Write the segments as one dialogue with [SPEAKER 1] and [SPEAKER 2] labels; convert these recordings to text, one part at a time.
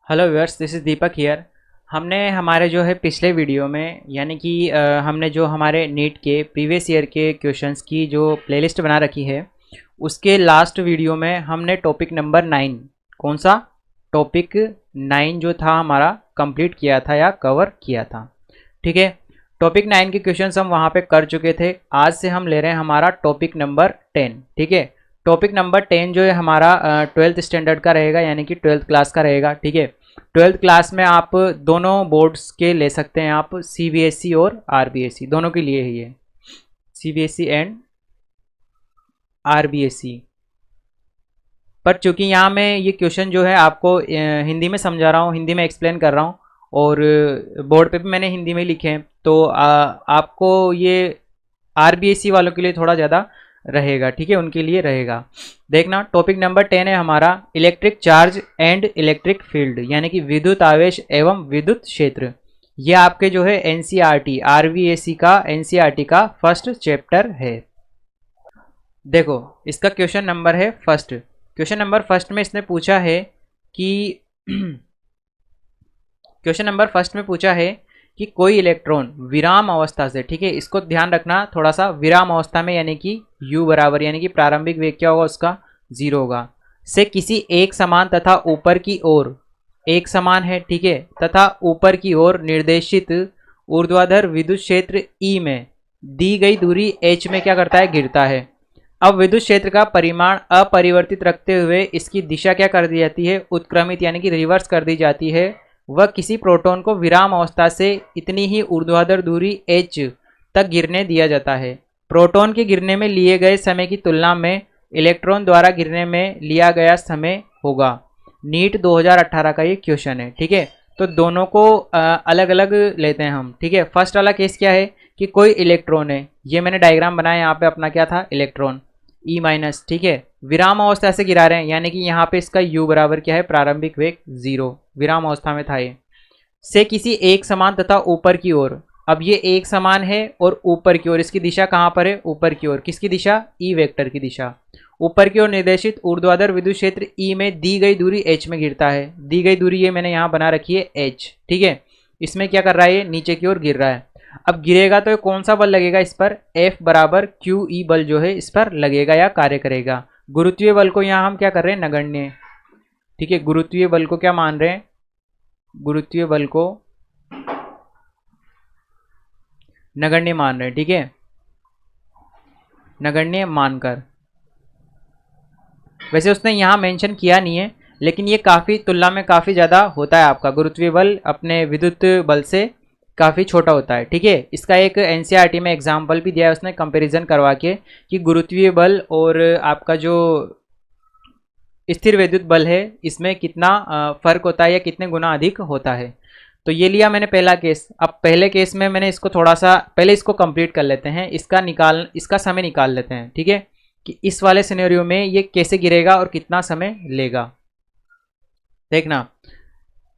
[SPEAKER 1] Hello viewers, this is Deepak here. हमने हमारे जो है पिछले वीडियो में यानी कि हमने जो हमारे नीट के प्रीवियस ईयर के क्वेश्चंस की जो प्लेलिस्ट बना रखी है, उसके लास्ट वीडियो में हमने टॉपिक नंबर 9, कौन सा टॉपिक 9 जो था हमारा कंप्लीट किया था या कवर किया था। ठीक है, टॉपिक 9 के क्वेश्चंस हम वहाँ पे कर चुके थे। आज से हम ले रहे हैं हमारा टॉपिक नंबर 10। ठीक है, टॉपिक नंबर 10 जो है हमारा 12th स्टैंडर्ड का रहेगा, यानी कि 12th क्लास का रहेगा। ठीक है, 12th क्लास में आप दोनों बोर्ड्स के ले सकते हैं, आप सीबीएसई और आरबीएसई दोनों के लिए ही है, सीबीएसई एंड आरबीएसई। पर चूंकि यहाँ मैं ये क्वेश्चन जो है आपको हिंदी में समझा रहा हूँ, हिंदी में एक्सप्लेन कर रहा हूँ, और बोर्ड पे भी मैंने हिंदी में लिखे हैं, तो आपको ये आरबीएसई वालों के लिए थोड़ा ज़्यादा रहेगा। ठीक है, उनके लिए रहेगा। देखना, टॉपिक नंबर 10 है हमारा electric charge and electric field, यानी कि विद्युत आवेश एवं विद्युत क्षेत्र। ये आपके जो है एनसीईआरटी आरबीएसई का एनसीईआरटी का फर्स्ट चैप्टर है। देखो, इसका क्वेश्चन नंबर है फर्स्ट। क्वेश्चन नंबर फर्स्ट में इसने पूछा है कि क्वेश्चन नंबर फर्स्ट में पूछा है कि कोई इलेक्ट्रॉन विराम अवस्था से, ठीक है, इसको ध्यान रखना थोड़ा सा, विराम अवस्था में यानी कि u बराबर, यानी कि प्रारंभिक वेग क्या होगा उसका 0 होगा, से किसी एक समान तथा ऊपर की ओर, एक समान है, ठीक है, तथा ऊपर की ओर निर्देशित ऊर्ध्वाधर विद्युत क्षेत्र E में दी गई दूरी h में क्या करता है, गिरता है। अब विद्युत क्षेत्र का परिमाण अपरिवर्तित रखते हुए इसकी दिशा क्या कर दी जाती है, उत्क्रमित यानी कि रिवर्स कर दी जाती है। वह किसी प्रोटॉन को विराम अवस्था से इतनी ही ऊर्ध्वाधर दूरी h तक गिरने दिया जाता है। प्रोटॉन के गिरने में लिए गए समय की तुलना में इलेक्ट्रॉन द्वारा गिरने में लिया गया समय होगा। नीट 2018 का ये क्वेश्चन है। ठीक है, तो दोनों को अलग अलग लेते हैं हम। ठीक है, फर्स्ट वाला केस क्या है कि कोई इलेक्ट्रॉन है, ये मैंने डायग्राम बनाया, यहाँ पे अपना क्या था, इलेक्ट्रॉन ई माइनस, ठीक है, विराम अवस्था से गिरा रहे हैं, यानी कि यहाँ पे इसका u बराबर क्या है, प्रारंभिक वेग 0, विराम अवस्था में था ये, से किसी एक समान तथा ऊपर की ओर। अब ये एक समान है और ऊपर की ओर, इसकी दिशा कहाँ पर है, ऊपर की ओर, किसकी दिशा, ई वेक्टर की दिशा, ऊपर की ओर निर्देशित ऊर्ध्वाधर विद्युत क्षेत्र ई में दी गई दूरी h में गिरता है। दी गई दूरी ये मैंने यहाँ बना रखी है h। ठीक है, इसमें क्या कर रहा है, ये नीचे की ओर गिर रहा है। अब गिरेगा तो कौन सा बल लगेगा इस पर, F बराबर क्यू ई बल जो है इस पर लगेगा या कार्य करेगा। गुरुत्वीय बल को यहाँ हम क्या कर रहे हैं, नगण्य। ठीक है, गुरुत्वीय बल को क्या मान रहे हैं, गुरुत्वीय बल को नगण्य मान रहे हैं। ठीक है, नगण्य मानकर, वैसे उसने यहाँ मेंशन किया नहीं है, लेकिन ये काफ़ी तुलना में काफ़ी ज़्यादा होता है आपका गुरुत्वीय बल अपने विद्युत बल से काफ़ी छोटा होता है। ठीक है, इसका एक एनसीईआरटी में एग्जाम्पल भी दिया है उसने कंपैरिजन करवा के कि गुरुत्वीय बल और आपका जो स्थिर विद्युत बल है इसमें कितना फर्क होता है या कितने गुना अधिक होता है। तो ये लिया मैंने पहला केस। अब पहले केस में मैंने इसको थोड़ा सा पहले इसको कंप्लीट कर लेते हैं, इसका समय निकाल लेते हैं। ठीक है, कि इस वाले सिनेरियो में ये कैसे गिरेगा और कितना समय लेगा। देखना,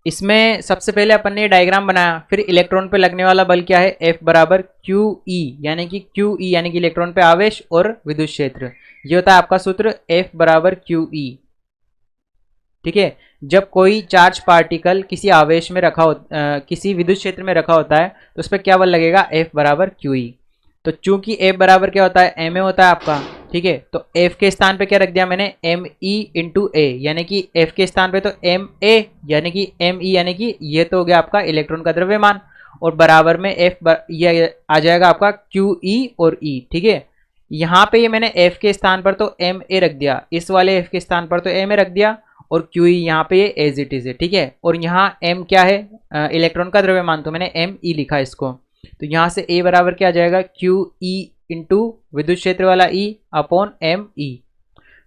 [SPEAKER 1] इसमें सबसे पहले अपन ने डायग्राम बनाया, फिर इलेक्ट्रॉन पे लगने वाला बल क्या है, F बराबर क्यू ई, यानी कि क्यू ई यानी कि इलेक्ट्रॉन पे आवेश और विद्युत क्षेत्र। ये होता है आपका सूत्र F बराबर क्यू ई। ठीक है, जब कोई चार्ज पार्टिकल किसी आवेश में किसी विद्युत क्षेत्र में रखा होता है तो उस पर क्या बल लगेगा, F बराबर क्यू ई। तो चूंकि F बराबर क्या होता है, ma होता है आपका। ठीक है, तो F के स्थान पे क्या रख दिया मैंने, m e इंटू ए, यानी कि F के स्थान पे तो m a यानी कि m e यानी कि ये तो हो गया आपका इलेक्ट्रॉन का द्रव्यमान, और बराबर में ये आ जाएगा आपका q e और e। ठीक है, यहाँ पे ये मैंने F के स्थान पर तो m a रख दिया, इस वाले F के स्थान पर तो m a रख दिया, और क्यू ई यहाँ पे ये एज इट इज है। ठीक है, और यहाँ m क्या है, इलेक्ट्रॉन का द्रव्यमान, तो मैंने m e लिखा इसको। तो यहाँ से a बराबर क्या आ जाएगा, क्यू ई इंटू विद्युत क्षेत्र वाला E अपॉन एम ई।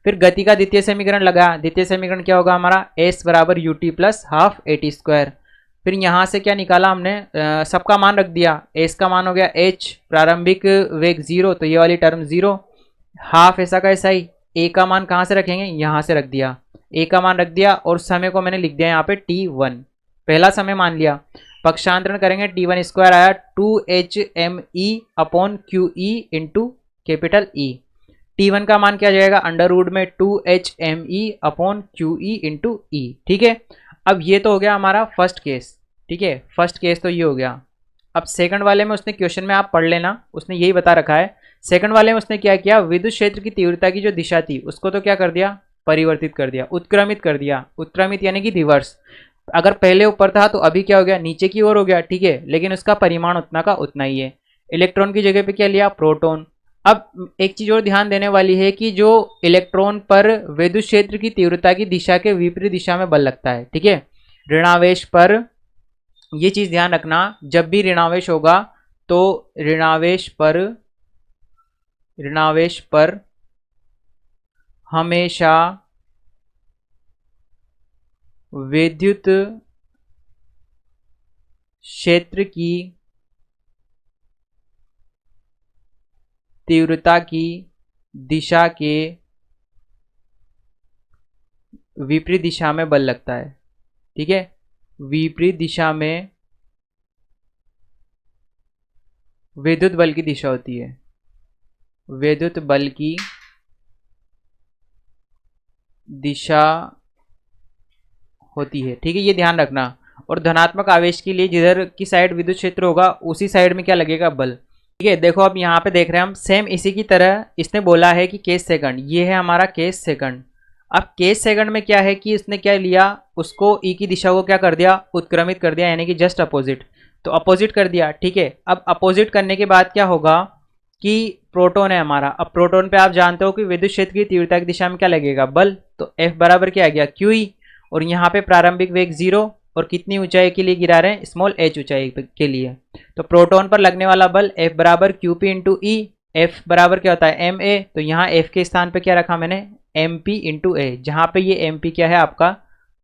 [SPEAKER 1] फिर गति का द्वितीय समीकरण लगा, द्वितीय समीकरण क्या होगा हमारा, s बराबर U T plus half A T square. फिर यहाँ से क्या निकाला हमने, सबका मान रख दिया, s का मान हो गया h, प्रारंभिक वेग 0, तो ये वाली टर्म 0, हाफ ऐसा का ऐसा ही, a का मान कहाँ से रखेंगे, यहाँ से रख दिया, a का मान रख दिया, और समय को मैंने लिख दिया यहाँ पे t1, पहला समय मान लिया। पक्षांतरण करेंगे, t1 स्क्वायर आया 2hme upon Q E into capital E। t1 का मान क्या जाएगा, अंडर रूट में 2hme upon Q E into E. ठीक है, अब ये तो हो गया हमारा फर्स्ट केस, ठीक है, फर्स्ट केस तो ये हो गया। अब सेकंड वाले में उसने क्वेश्चन में आप पढ़ लेना, उसने यही बता रखा है। सेकंड वाले में उसने क्या किया, विद्युत क्षेत्र की तीव्रता की जो दिशा थी उसको तो क्या कर दिया, परिवर्तित कर दिया, उत्क्रमित कर दिया। उत्क्रमित यानी कि रिवर्स। अगर पहले ऊपर था तो अभी क्या हो गया, नीचे की ओर हो गया, ठीक है, लेकिन उसका परिमाण उतना का उतना ही है। इलेक्ट्रॉन की जगह पे क्या लिया, प्रोटॉन। अब एक चीज और ध्यान देने वाली है कि जो इलेक्ट्रॉन पर विद्युत क्षेत्र की तीव्रता की दिशा के विपरीत दिशा में बल लगता है, ठीक है, ऋणावेश पर। ये चीज ध्यान रखना, जब भी ऋणावेश होगा तो ऋणावेश पर हमेशा विद्युत क्षेत्र की तीव्रता की दिशा के विपरीत दिशा में बल लगता है, ठीक है, विपरीत दिशा में विद्युत बल की दिशा होती है, विद्युत बल की दिशा होती है, ठीक है, ये ध्यान रखना। और धनात्मक आवेश के लिए जिधर की साइड विद्युत क्षेत्र होगा उसी साइड में क्या लगेगा, बल, ठीक है। देखो अब यहाँ पे देख रहे हैं हम, सेम इसी की तरह इसने बोला है कि केस सेकंड, ये है हमारा केस सेकंड। अब केस सेकंड में क्या है कि इसने क्या लिया, उसको ई की दिशा को क्या कर दिया, उत्क्रमित कर दिया, यानी कि जस्ट अपोजिट। तो अपोजिट कर दिया, ठीक है। अब अपोजिट करने के बाद क्या होगा कि प्रोटॉन है हमारा। अब प्रोटॉन पे आप जानते हो कि विद्युत क्षेत्र की तीव्रता की दिशा में क्या लगेगा, बल। तो F बराबर क्या आ गया, QE। और यहाँ पे प्रारंभिक वेग 0 और कितनी ऊंचाई के लिए गिरा रहे हैं, स्मॉल h ऊंचाई के लिए। तो प्रोटॉन पर लगने वाला बल F बराबर QP इंटू ई। F बराबर क्या होता है, MA। तो यहाँ F के स्थान पे क्या रखा मैंने, MP इंटू ए, जहाँ पे ये MP क्या है आपका,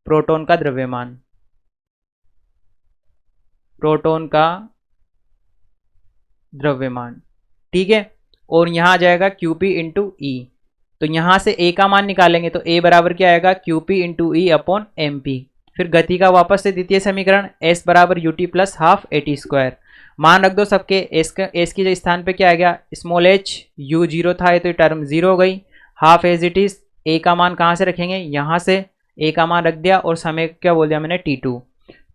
[SPEAKER 1] प्रोटॉन का द्रव्यमान, प्रोटॉन का द्रव्यमान, ठीक है। और यहाँ आ जाएगा QP इंटू ई। तो यहाँ से A का मान निकालेंगे तो A बराबर क्या आएगा, QP इंटू ई अपॉन MP। फिर गति का वापस से द्वितीय समीकरण, S बराबर UT plus half AT square. मान रख दो सबके, S की स्थान पे क्या आ गया, स्मॉल h, U 0 था तो ये टर्म 0 हो गई। Half as it is, A का मान कहाँ से रखेंगे, यहाँ से A का मान रख दिया और समय क्या बोल दिया मैंने,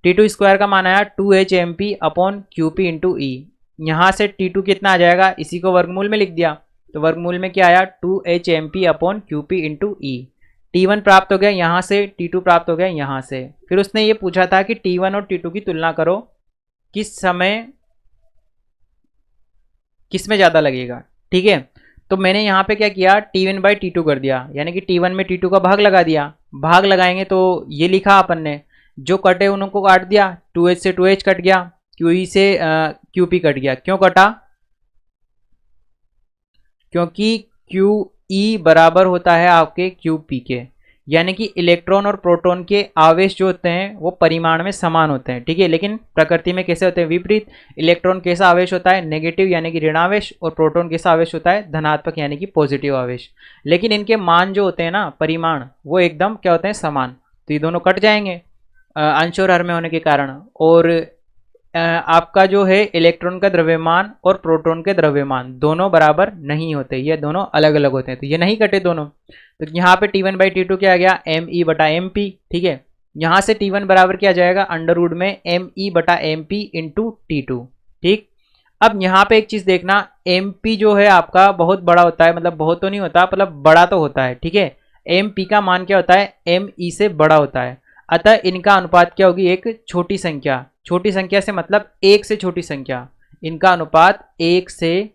[SPEAKER 1] T2 स्क्वायर का मान आया 2hMP अपॉन QP इंटू ई। यहाँ से T2 कितना आ जाएगा, इसी को वर्गमूल में लिख दिया, तो वर्गमूल में क्या आया, 2hMP अपॉन QP इंटू ई। T1 प्राप्त हो गया यहाँ से, T2 प्राप्त हो गया यहाँ से। फिर उसने ये पूछा था कि T1 और T2 की तुलना करो, किस समय किस में ज़्यादा लगेगा, ठीक है। तो मैंने यहाँ पे क्या किया, T1 बाई T2 कर दिया, यानी कि T1 में T2 का भाग लगा दिया। भाग लगाएंगे तो ये लिखा अपन ने, जो कटे उनको काट दिया, 2h से 2h कट गया, QE से QP कट गया। क्यों कटा, क्योंकि QE बराबर होता है आपके QP के, यानी कि इलेक्ट्रॉन और प्रोटॉन के आवेश जो होते हैं वो परिमाण में समान होते हैं, ठीक है, लेकिन प्रकृति में कैसे होते हैं, विपरीत। इलेक्ट्रॉन कैसा आवेश होता है, नेगेटिव यानी कि ऋणावेश, और प्रोटॉन कैसा आवेश होता है, धनात्मक यानी कि पॉजिटिव आवेश। लेकिन इनके मान जो होते हैं ना, परिमाण, वो एकदम क्या होते हैं, समान। तो ये दोनों कट जाएंगे अंश और हर में होने के कारण। और आपका जो है इलेक्ट्रॉन का द्रव्यमान और प्रोटॉन के द्रव्यमान दोनों बराबर नहीं होते, ये दोनों अलग अलग होते हैं, तो ये नहीं कटे दोनों। तो यहाँ पे T1 बाई T2 क्या आ गया, ME बटा MP, ठीक है। यहाँ से T1 बराबर क्या आ जाएगा, अंडर रूट में ME बटा MP इंटू T2, ठीक। अब यहाँ पे एक चीज़ देखना, MP जो है आपका बहुत बड़ा होता है, मतलब बहुत तो नहीं होता, मतलब बड़ा तो होता है, ठीक है। MP का मान क्या होता है, ME से बड़ा होता है। अतः इनका अनुपात क्या होगी, एक छोटी संख्या, छोटी संख्या से मतलब एक से छोटी संख्या, इनका अनुपात एक से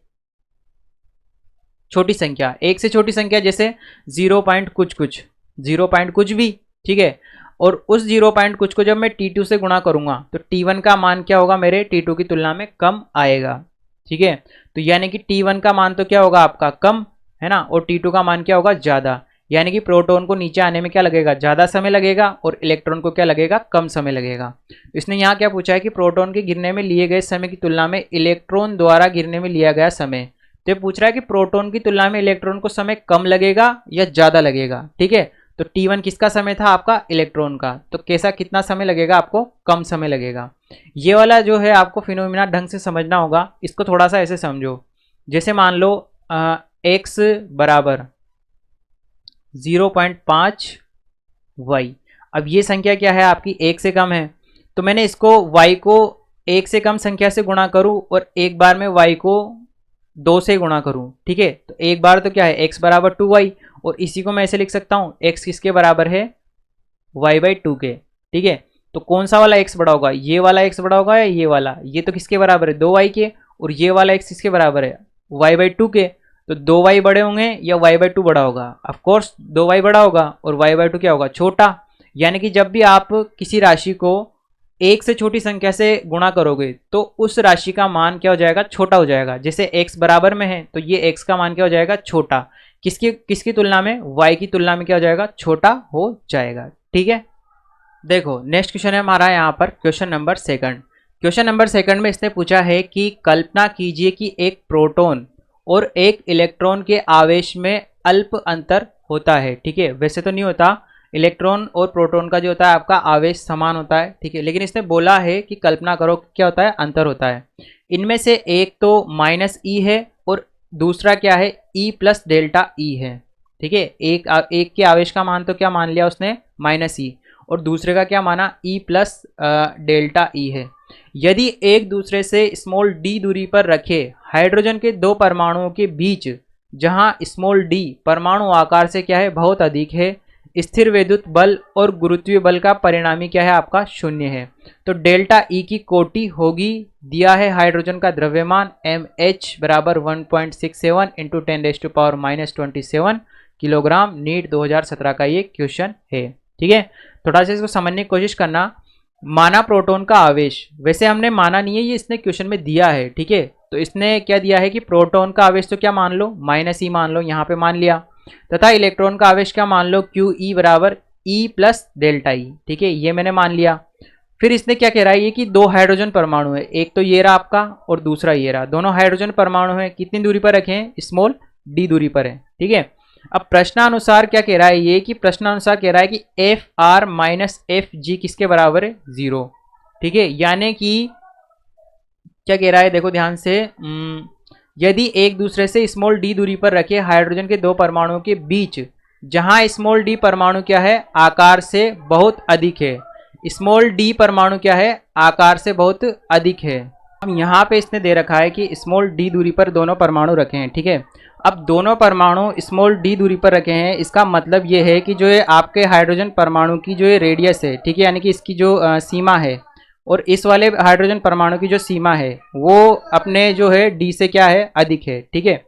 [SPEAKER 1] छोटी संख्या, एक से छोटी संख्या जैसे 0 पॉइंट कुछ कुछ, 0 पॉइंट कुछ भी, ठीक है। और उस 0 पॉइंट कुछ को जब मैं T2 से गुणा करूंगा तो T1 का मान क्या होगा, मेरे T2 की तुलना में कम आएगा, ठीक है। तो यानी कि T1 का मान तो क्या होगा आपका, कम है ना, और T2 का मान क्या होगा, ज़्यादा। यानी कि प्रोटॉन को नीचे आने में क्या लगेगा, ज़्यादा समय लगेगा, और इलेक्ट्रॉन को क्या लगेगा, कम समय लगेगा। इसने यहाँ क्या पूछा है कि प्रोटॉन के गिरने में लिए गए समय की तुलना में इलेक्ट्रॉन द्वारा गिरने में लिया गया समय। तो ये पूछ रहा है कि प्रोटॉन की तुलना में इलेक्ट्रॉन को समय कम लगेगा या ज़्यादा लगेगा, ठीक है। तो T1 किसका समय था, आपका इलेक्ट्रॉन का, तो कैसा कितना समय लगेगा आपको, कम समय लगेगा। ये वाला जो है आपको फिनोमिना ढंग से समझना होगा, इसको थोड़ा सा ऐसे समझो। जैसे मान लो x बराबर 0.5 y। अब ये संख्या क्या है आपकी 1 से कम है, तो मैंने इसको y को 1 से कम संख्या से गुणा करूं और एक बार में y को 2 से गुणा करूं, ठीक है। तो एक बार तो क्या है x बराबर 2y, और इसी को मैं ऐसे लिख सकता हूं x किसके बराबर है y/2 के, ठीक है। तो कौन सा वाला x बड़ा होगा, ये वाला x बड़ा होगा या ये वाला, ये तो किसके बराबर है 2y के, और ये वाला x किसके बराबर है y/2 के। तो 2y बड़े होंगे या y/2 बड़ा होगा, ऑफ कोर्स 2y बड़ा होगा और y/2 क्या होगा छोटा। यानी कि जब भी आप किसी राशि को एक से छोटी संख्या से गुणा करोगे तो उस राशि का मान क्या हो जाएगा, छोटा हो जाएगा। जैसे x बराबर में है तो ये x का मान क्या हो जाएगा, छोटा। किसकी किसकी तुलना में, y की तुलना में क्या हो जाएगा, छोटा हो जाएगा, ठीक है। देखो नेक्स्ट क्वेश्चन है हमारा यहाँ पर question number second. Question number second में इसने पूछा है कि कल्पना कीजिए कि एक प्रोटॉन और एक इलेक्ट्रॉन के आवेश में अल्प अंतर होता है, ठीक है। वैसे तो नहीं होता, इलेक्ट्रॉन और प्रोटॉन का जो होता है आपका आवेश समान होता है, ठीक है, लेकिन इसने बोला है कि कल्पना करो क्या होता है, अंतर होता है। इनमें से एक तो -e है और दूसरा क्या है E+ΔE है, ठीक है। एक के आवेश का मान तो क्या मान लिया उसने -e, और दूसरे का क्या माना E+ΔE है। यदि एक दूसरे से स्मॉल d दूरी पर रखे हाइड्रोजन के दो परमाणुओं के बीच जहां स्मॉल d परमाणु आकार से क्या है बहुत अधिक है, स्थिर विद्युत बल और गुरुत्वीय बल का परिणामी क्या है आपका 0 है। तो डेल्टा ई की कोटि होगी, दिया है हाइड्रोजन का द्रव्यमान mh बराबर 1.67 इंटू 10⁻⁻27 किलोग्राम। नीट 2017 का ये क्वेश्चन है, ठीक है। थोड़ा सा इसको समझने की कोशिश करना। माना प्रोटॉन का आवेश, वैसे हमने माना नहीं है, ये इसने क्वेश्चन में दिया है, ठीक है। तो इसने क्या दिया है कि प्रोटॉन का आवेश तो क्या मान लो -e मान लो, यहाँ पे मान लिया, तथा इलेक्ट्रॉन का आवेश क्या मान लो QE बराबर E+ΔE, ठीक है, ये मैंने मान लिया। फिर इसने क्या कह रहा है ये कि दो हाइड्रोजन परमाणु है, एक तो ये रहा आपका और दूसरा ये रहा, दोनों हाइड्रोजन परमाणु है, कितनी दूरी पर रखे हैं, स्मॉल d दूरी पर है, ठीक है। अब प्रश्नानुसार क्या कह रहा है ये कि प्रश्नानुसार कह रहा है कि FR - FG किसके बराबर है 0, ठीक है। यानी कि क्या कह रहा है देखो ध्यान से, यदि एक दूसरे से स्मॉल d दूरी पर रखे हाइड्रोजन के दो परमाणुओं के बीच जहां स्मॉल d परमाणु क्या है आकार से बहुत अधिक है, स्मॉल d परमाणु क्या है आकार से बहुत अधिक है। अब यहाँ पे इसने दे रखा है कि स्मॉल d दूरी पर दोनों परमाणु रखे हैं, ठीक है। अब दोनों परमाणु स्मॉल d दूरी पर रखे हैं, इसका मतलब ये है कि जो है आपके हाइड्रोजन परमाणु की जो है रेडियस है, ठीक है, यानी कि इसकी जो सीमा है, और इस वाले हाइड्रोजन परमाणु की जो सीमा है वो अपने जो है d से क्या है अधिक है, ठीक है।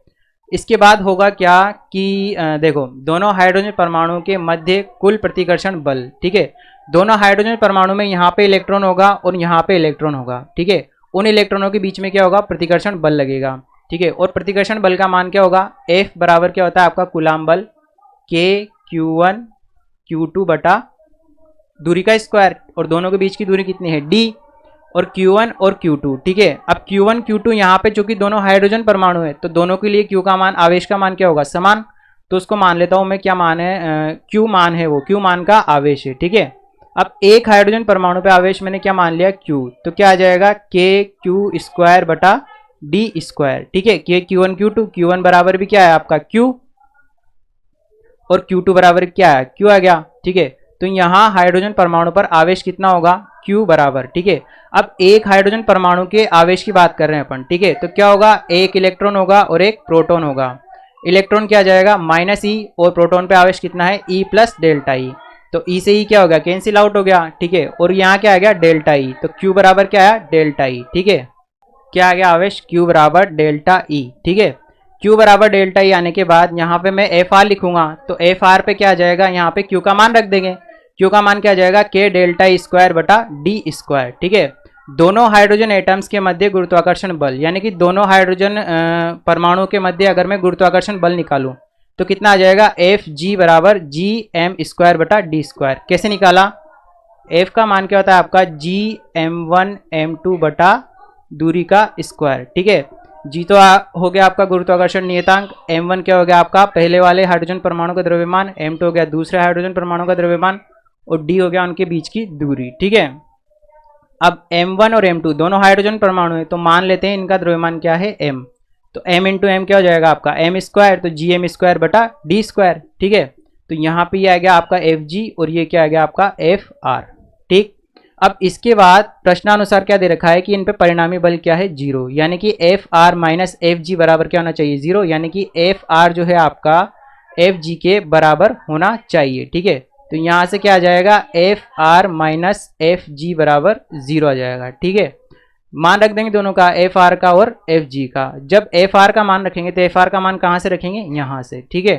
[SPEAKER 1] इसके बाद होगा क्या कि देखो दोनों हाइड्रोजन परमाणु के मध्य कुल प्रतिकर्षण बल, ठीक है। दोनों हाइड्रोजन परमाणु में यहाँ पे इलेक्ट्रॉन होगा और यहाँ पे इलेक्ट्रॉन होगा, ठीक है। उन इलेक्ट्रॉनों के बीच में क्या होगा, प्रतिकर्षण बल लगेगा, ठीक है। और प्रतिकर्षण बल का मान क्या होगा, F बराबर क्या होता है आपका कूलाम बल K Q1 Q2 बटा दूरी का स्क्वायर, और दोनों के बीच की दूरी कितनी है d, और Q1 और Q2, ठीक है। अब Q1 Q2 यहाँ पे चूंकि दोनों हाइड्रोजन परमाणु है तो दोनों के लिए Q का मान आवेश का मान क्या होगा समान, तो उसको मान लेता हूँ मैं, क्या मान है Q मान है, वो Q मान का आवेश है, ठीक है। अब एक हाइड्रोजन परमाणु पे आवेश मैंने क्या मान लिया Q, तो क्या आ जाएगा KQ² बटा d², ठीक है। Q1 Q2, Q1 बराबर भी क्या है आपका Q और Q2 बराबर क्या है Q आ गया, ठीक है। तो यहाँ हाइड्रोजन परमाणु पर आवेश कितना होगा Q बराबर, ठीक है। अब एक हाइड्रोजन परमाणु के आवेश की बात कर रहे हैं अपन, ठीक है। तो क्या होगा, एक इलेक्ट्रॉन होगा और एक प्रोटॉन होगा। इलेक्ट्रॉन क्या आ जाएगा -e, और प्रोटॉन पे आवेश कितना है E+ΔE, तो E से E क्या हो गया कैंसिल आउट हो गया, ठीक है। और यहाँ क्या आ गया ΔE, तो Q बराबर क्या है ΔE, ठीक है। क्या आ गया आवेश Q बराबर ΔE, ठीक है। Q बराबर ΔE आने के बाद यहाँ पे मैं FR लिखूंगा, तो FR पे क्या आ जाएगा, यहाँ पे Q का मान रख देंगे। Q का मान क्या आ जाएगा K∆E² बटा d², ठीक है। दोनों हाइड्रोजन एटम्स के मध्य गुरुत्वाकर्षण बल, यानी कि दोनों हाइड्रोजन परमाणु के मध्य अगर मैं गुरुत्वाकर्षण बल निकालूं तो कितना आ जाएगा Fg बराबर gm² बटा d²। कैसे निकाला, F का मान क्या होता है आपका gm1 m2 बटा दूरी का स्क्वायर, ठीक है। जी तो हो गया आपका गुरुत्वाकर्षण नियतांक, m1 क्या हो गया आपका पहले वाले हाइड्रोजन परमाणु का द्रव्यमान, m2 हो गया दूसरे हाइड्रोजन परमाणु का द्रव्यमान, और d हो गया उनके बीच की दूरी, ठीक है। अब m1 और m2 दोनों हाइड्रोजन परमाणु है, तो मान लेते हैं इनका द्रव्यमान क्या है m, तो m इंटू m क्या हो जाएगा आपका m², तो gm² बटा d², ठीक है। तो तो यहाँ पे ये आ गया आपका एफ जी और ये क्या आ गया आपका एफ आर। ठीक, अब इसके बाद प्रश्नानुसार क्या दे रखा है कि इन पे परिणामी बल क्या है, जीरो, यानी कि F R minus F G बराबर क्या होना चाहिए, जीरो, यानी कि एफ आर जो है आपका एफ जी के बराबर होना चाहिए। ठीक है, तो यहाँ से क्या आ जाएगा, F R minus F G बराबर जीरो आ जाएगा। ठीक है, मान रख देंगे दोनों का, एफ आर का और एफ जी का। जब एफ आर का मान रखेंगे तो एफ आर का मान कहाँ से रखेंगे, यहाँ से। ठीक है,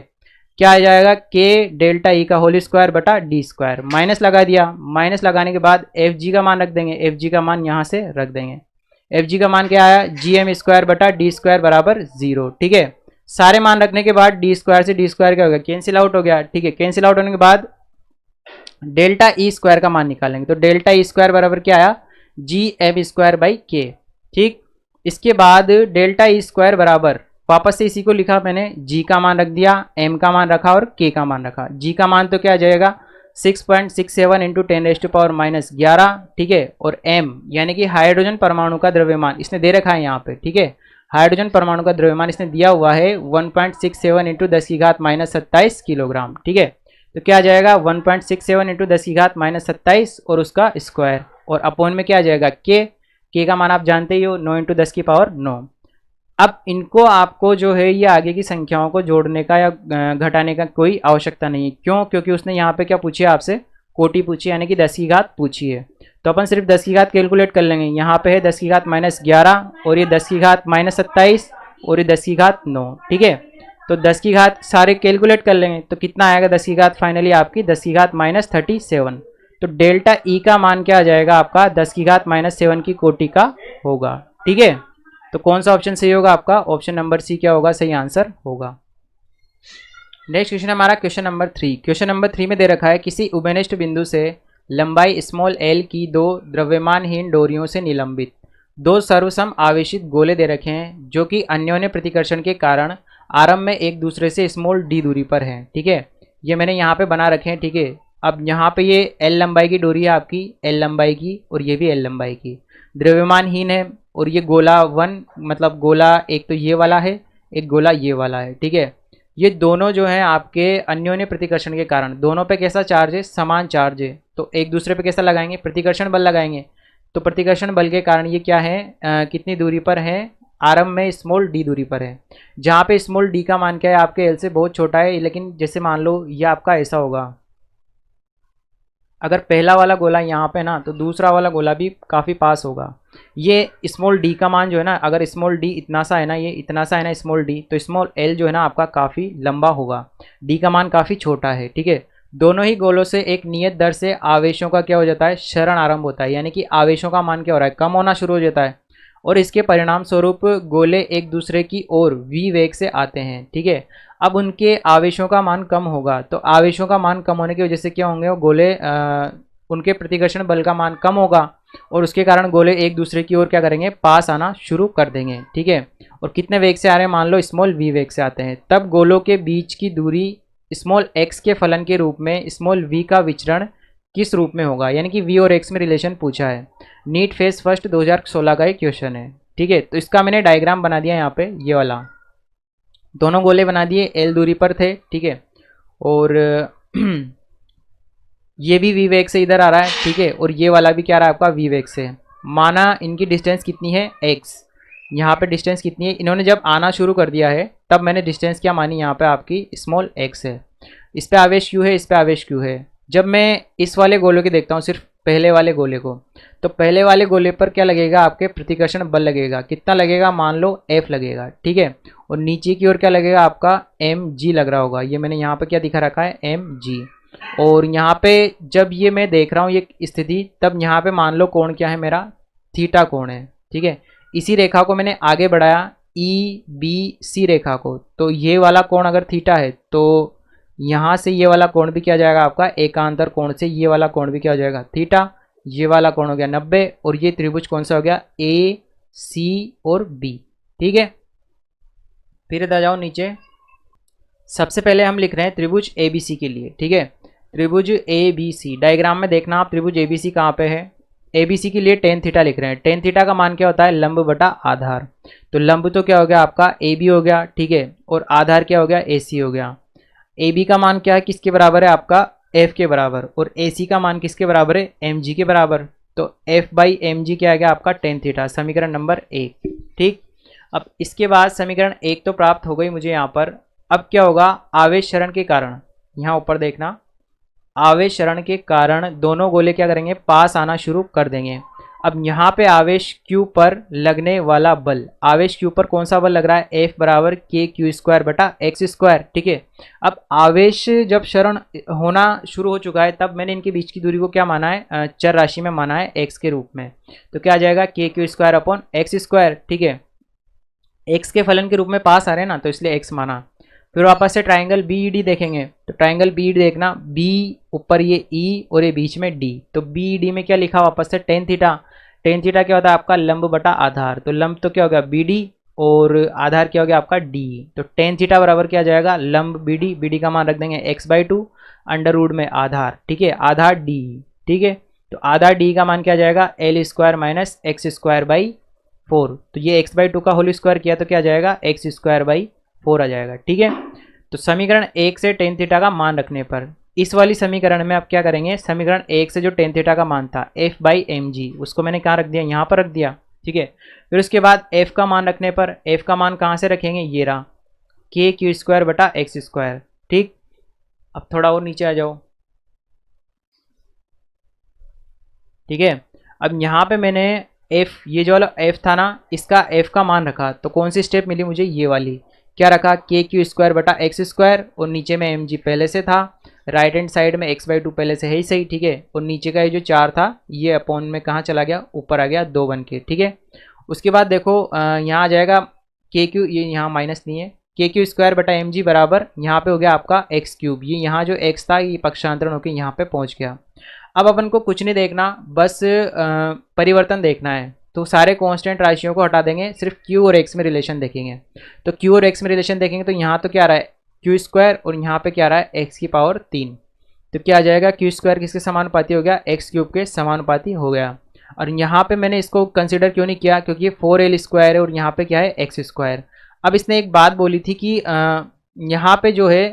[SPEAKER 1] क्या आ जाएगा, के डेल्टा ई का होल स्क्वायर बटा डी स्क्वायर, माइनस लगा दिया, माइनस लगाने के बाद एफ जी का मान रख देंगे, एफ जी का मान यहाँ से रख देंगे। एफ जी का मान क्या आया, जी एम स्क्वायर बटा डी स्क्वायर बराबर जीरो। ठीक है, सारे मान रखने के बाद डी स्क्वायर से डी स्क्वायर क्या हो गया, कैंसिल आउट हो गया। ठीक है, कैंसिल आउट होने के बाद डेल्टा ई स्क्वायर का मान निकालेंगे, तो डेल्टा ई स्क्वायर बराबर क्या आया, जी एम स्क्वायर बाई के। ठीक, इसके बाद डेल्टा ई स्क्वायर बराबर वापस से इसी को लिखा मैंने, जी का मान रख दिया, एम का मान रखा और के का मान रखा। जी का मान तो क्या आ जाएगा 6.67 इंटू 10⁻⁻11। ठीक है, और एम यानी कि हाइड्रोजन परमाणु का द्रव्यमान इसने दे रखा है यहाँ पे। ठीक है, हाइड्रोजन परमाणु का द्रव्यमान इसने दिया हुआ है 1.67 इंटू 10⁻27 किलोग्राम। ठीक है, तो क्या आ जाएगा 1.67 इंटू 10⁻27 और उसका स्क्वायर, और अपोन में क्या आ जाएगा के का मान आप जानते ही हो 9 इंटू 10⁻9। अब इनको आपको जो है ये आगे की संख्याओं को जोड़ने का या घटाने का कोई आवश्यकता नहीं है। क्यों, क्योंकि उसने यहाँ पे क्या पूछी है आपसे, कोटि पूछी, यानी कि 10 की घात पूछी है। तो अपन सिर्फ 10 की घात कैलकुलेट कर लेंगे। यहाँ पे है 10 की घात -11 और ये 10 की घात -27 और ये 10 की घात 9। ठीक है, तो 10 की घात सारे कैलकुलेट कर लेंगे तो कितना आएगा, 10 की घात फाइनली आपकी 10 की घात -37। तो डेल्टा ई का मान क्या आ जाएगा आपका 10 की घात -7 की कोटि का होगा। ठीक है, तो कौन सा ऑप्शन सही होगा आपका, ऑप्शन नंबर सी क्या होगा, सही आंसर होगा। नेक्स्ट क्वेश्चन हमारा क्वेश्चन नंबर 3। क्वेश्चन नंबर 3 में दे रखा है किसी उभयनिष्ठ बिंदु से लंबाई स्मॉल एल की दो द्रव्यमानहीन डोरियों से निलंबित दो सर्वसम आवेशित गोले दे रखे हैं जो कि अन्योन्य प्रतिकर्षण के कारण आरंभ में एक दूसरे से स्मॉल डी दूरी पर हैं। ठीक है, ये मैंने यहाँ पे बना रखे हैं। ठीक है, अब यहाँ पे ये एल लंबाई की डोरी है आपकी, एल लंबाई की, और ये भी एल लंबाई की, द्रव्यमानहीन है। और ये गोला 1 मतलब गोला एक तो ये वाला है, एक गोला ये वाला है। ठीक है, ये दोनों जो हैं आपके अन्योन्य प्रतिकर्षण के कारण दोनों पे कैसा चार्ज है, समान चार्ज है, तो एक दूसरे पे कैसा लगाएंगे, प्रतिकर्षण बल लगाएंगे। तो प्रतिकर्षण बल के कारण ये क्या है, कितनी दूरी पर है, आरंभ में स्मॉल डी दूरी पर है, जहाँ पे स्मॉल डी का मान क्या है आपके एल से बहुत छोटा है। लेकिन जैसे मान लो ये आपका ऐसा होगा, अगर पहला वाला गोला यहाँ पे ना, तो दूसरा वाला गोला भी काफ़ी पास होगा। ये स्मॉल डी का मान जो है ना, अगर स्मॉल डी इतना सा है ना, ये इतना सा है ना स्मॉल डी, तो स्मॉल एल जो है ना आपका काफ़ी लंबा होगा, डी का मान काफ़ी छोटा है। ठीक है, दोनों ही गोलों से एक नियत दर से आवेशों का क्या हो जाता है, क्षरण आरंभ होता है, यानी कि आवेशों का मान क्या हो रहा है, कम होना शुरू हो जाता है, और इसके परिणाम स्वरूप गोले एक दूसरे की ओर वी वेग से आते हैं। ठीक है, अब उनके आवेशों का मान कम होगा, तो आवेशों का मान कम होने की वजह से क्या होंगे, वो गोले उनके प्रतिकर्षण बल का मान कम होगा और उसके कारण गोले एक दूसरे की ओर क्या करेंगे, पास आना शुरू कर देंगे। ठीक है, और कितने वेग से आ रहे हैं, मान लो स्मॉल वी वेग से आते हैं, तब गोलों के बीच की दूरी स्मॉल एक्स के फलन के रूप में स्मॉल वी का विचरण किस रूप में होगा, यानी कि वी और एक्स में रिलेशन पूछा है। नीट फेज फर्स्ट 2016 का एक क्वेश्चन है। ठीक है, तो इसका मैंने डायग्राम बना दिया यहाँ पे, ये वाला, दोनों गोले बना दिए, एल दूरी पर थे। ठीक है, और ये भी वी वेग से इधर आ रहा है। ठीक है, और ये वाला भी क्या आ रहा है आपका वी वेग से। माना इनकी डिस्टेंस कितनी है, एक्स, यहाँ पे डिस्टेंस कितनी है, इन्होंने जब आना शुरू कर दिया है तब मैंने डिस्टेंस क्या मानी, यहाँ पे आपकी स्मॉल एक्स है, इस पे आवेश क्यू है, इस पे आवेश क्यू है। जब मैं इस वाले गोले के देखता हूँ, सिर्फ पहले वाले गोले को, तो पहले वाले गोले पर क्या लगेगा, आपके प्रतिकर्षण बल लगेगा, कितना लगेगा, मान लो एफ लगेगा। ठीक है, और नीचे की ओर क्या लगेगा आपका एम जी लग रहा होगा, ये मैंने यहाँ पे क्या दिखा रखा है, एम जी। और यहाँ पे जब ये मैं देख रहा हूँ ये स्थिति, तब यहाँ पे मान लो कोण क्या है मेरा, थीटा कोण है। ठीक है, इसी रेखा को मैंने आगे बढ़ाया ई बी सी रेखा को, तो ये वाला कोण अगर थीटा है तो यहाँ से ये वाला कोण भी क्या जाएगा आपका, एकांतर कोण से ये वाला कोण भी क्या हो जाएगा, थीटा। ये वाला कोण हो गया 90 और ये त्रिभुज कौन सा हो गया, ए सी और बी। ठीक है, फिर इधर जाओ नीचे, सबसे पहले हम लिख रहे हैं त्रिभुज ए बी सी के लिए। ठीक है, त्रिभुज ए बी सी, डायग्राम में देखना आप त्रिभुज ए बी सी कहाँ पे है, ए बी सी के लिए टेन थीटा लिख रहे हैं। टेन थीटा का मान क्या होता है, लंब बटा आधार, तो लंब तो क्या हो गया आपका ए बी हो गया। ठीक है, और आधार क्या हो गया, ए सी हो गया। ए बी का मान क्या है, किसके बराबर है आपका एफ के बराबर, और ए सी का मान किसके बराबर है एम जी के बराबर। तो एफ बाई एम जी क्या आ गया आपका टेन थीटा, समीकरण नंबर 1। ठीक, अब इसके बाद समीकरण 1 तो प्राप्त हो गई मुझे यहाँ पर। अब क्या होगा, आवेश क्षरण के कारण, यहाँ ऊपर देखना, आवेश क्षरण के कारण दोनों गोले क्या करेंगे, पास आना शुरू कर देंगे। अब यहाँ पे आवेश Q पर लगने वाला बल, आवेश Q पर कौन सा बल लग रहा है, F बराबर के क्यू स्क्वायर बटा एक्स स्क्वायर। ठीक है, अब आवेश जब क्षरण होना शुरू हो चुका है तब मैंने इनके बीच की दूरी को क्या माना है, चर राशि में माना है x के रूप में। तो क्या आ जाएगा के Q square upon x square. ठीक है, x के फलन के रूप में पास आ रहे हैं ना, तो इसलिए x माना। फिर वापस से ट्राइंगल बी डी देखेंगे, तो ट्राइंगल बी डी देखना, बी ऊपर ये ई और ये बीच में डी, तो बी डी में क्या लिखा वापस से टेन थीटा। टेन थीटा क्या होता है आपका लंब बटा आधार, तो लंब तो क्या हो गया बी डी और आधार क्या हो गया आपका डी। तो टेन थीटा बराबर क्या आ जाएगा लंब बी डी का मान रख देंगे x by two under root में आधार। ठीक है, आधार डी। ठीक है, तो आधार डी का मान क्या आ जाएगा L square minus x square by 4। तो ये एक्स बाई टू का होल स्क्वायर किया तो क्या आ जाएगा एक्स स्क्वायर बाई 4 आ जाएगा। ठीक है, तो समीकरण 1 से टेन थीटा का मान रखने पर इस वाली समीकरण में आप क्या करेंगे, समीकरण 1 से जो टेन थीटा का मान था एफ बाई एम जी, उसको मैंने कहाँ रख दिया, यहाँ पर रख दिया। ठीक है, फिर उसके बाद एफ का मान रखने पर एफ का मान कहाँ से रखेंगे, ये रहा के क्यू स्क्वायर बटा एक्स स्क्वायर। ठीक, अब थोड़ा और नीचे आ जाओ। ठीक है, अब यहाँ पे मैंने एफ, ये जो वाला एफ था ना, इसका एफ का मान रखा, तो कौन सी स्टेप मिली मुझे, ये वाली। क्या रखा के क्यू स्क्वायर बटा एक्स स्क्वायर, और नीचे में एम जी पहले से था, राइट हैंड साइड में एक्स बाई टू पहले से है ही सही। ठीक है, और नीचे का ये जो 4 था ये अपॉन में कहाँ चला गया, ऊपर आ गया 2 बन के। ठीक है, उसके बाद देखो यहाँ आ जाएगा के क्यू, ये यहाँ माइनस नहीं है, के क्यू स्क्वायर बटा एम जी बराबर यहाँ पे हो गया आपका एक्स क्यूब, ये यहाँ जो एक्स था ये पक्षांतरण होकर यहाँ पे पहुँच गया। अब अपन को कुछ नहीं देखना, बस परिवर्तन देखना है, तो सारे कांस्टेंट राशियों को हटा देंगे, सिर्फ क्यू और एक्स में रिलेशन देखेंगे। तो क्यू और एक्स में रिलेशन देखेंगे तो यहाँ तो क्या आ रहा है क्यू स्क्वायर, और यहाँ पे क्या आ रहा है एक्स की पावर 3। तो क्या आ जाएगा क्यू स्क्वायर किसके समानुपाती हो गया, एक्स क्यूब के समानुपाती हो गया। और यहाँ पे मैंने इसको कंसिडर क्यों नहीं किया, क्योंकि ये 4l स्क्वायर है और यहाँ पे क्या है एक्स स्क्वायर। अब इसने एक बात बोली थी कि यहाँ पे जो है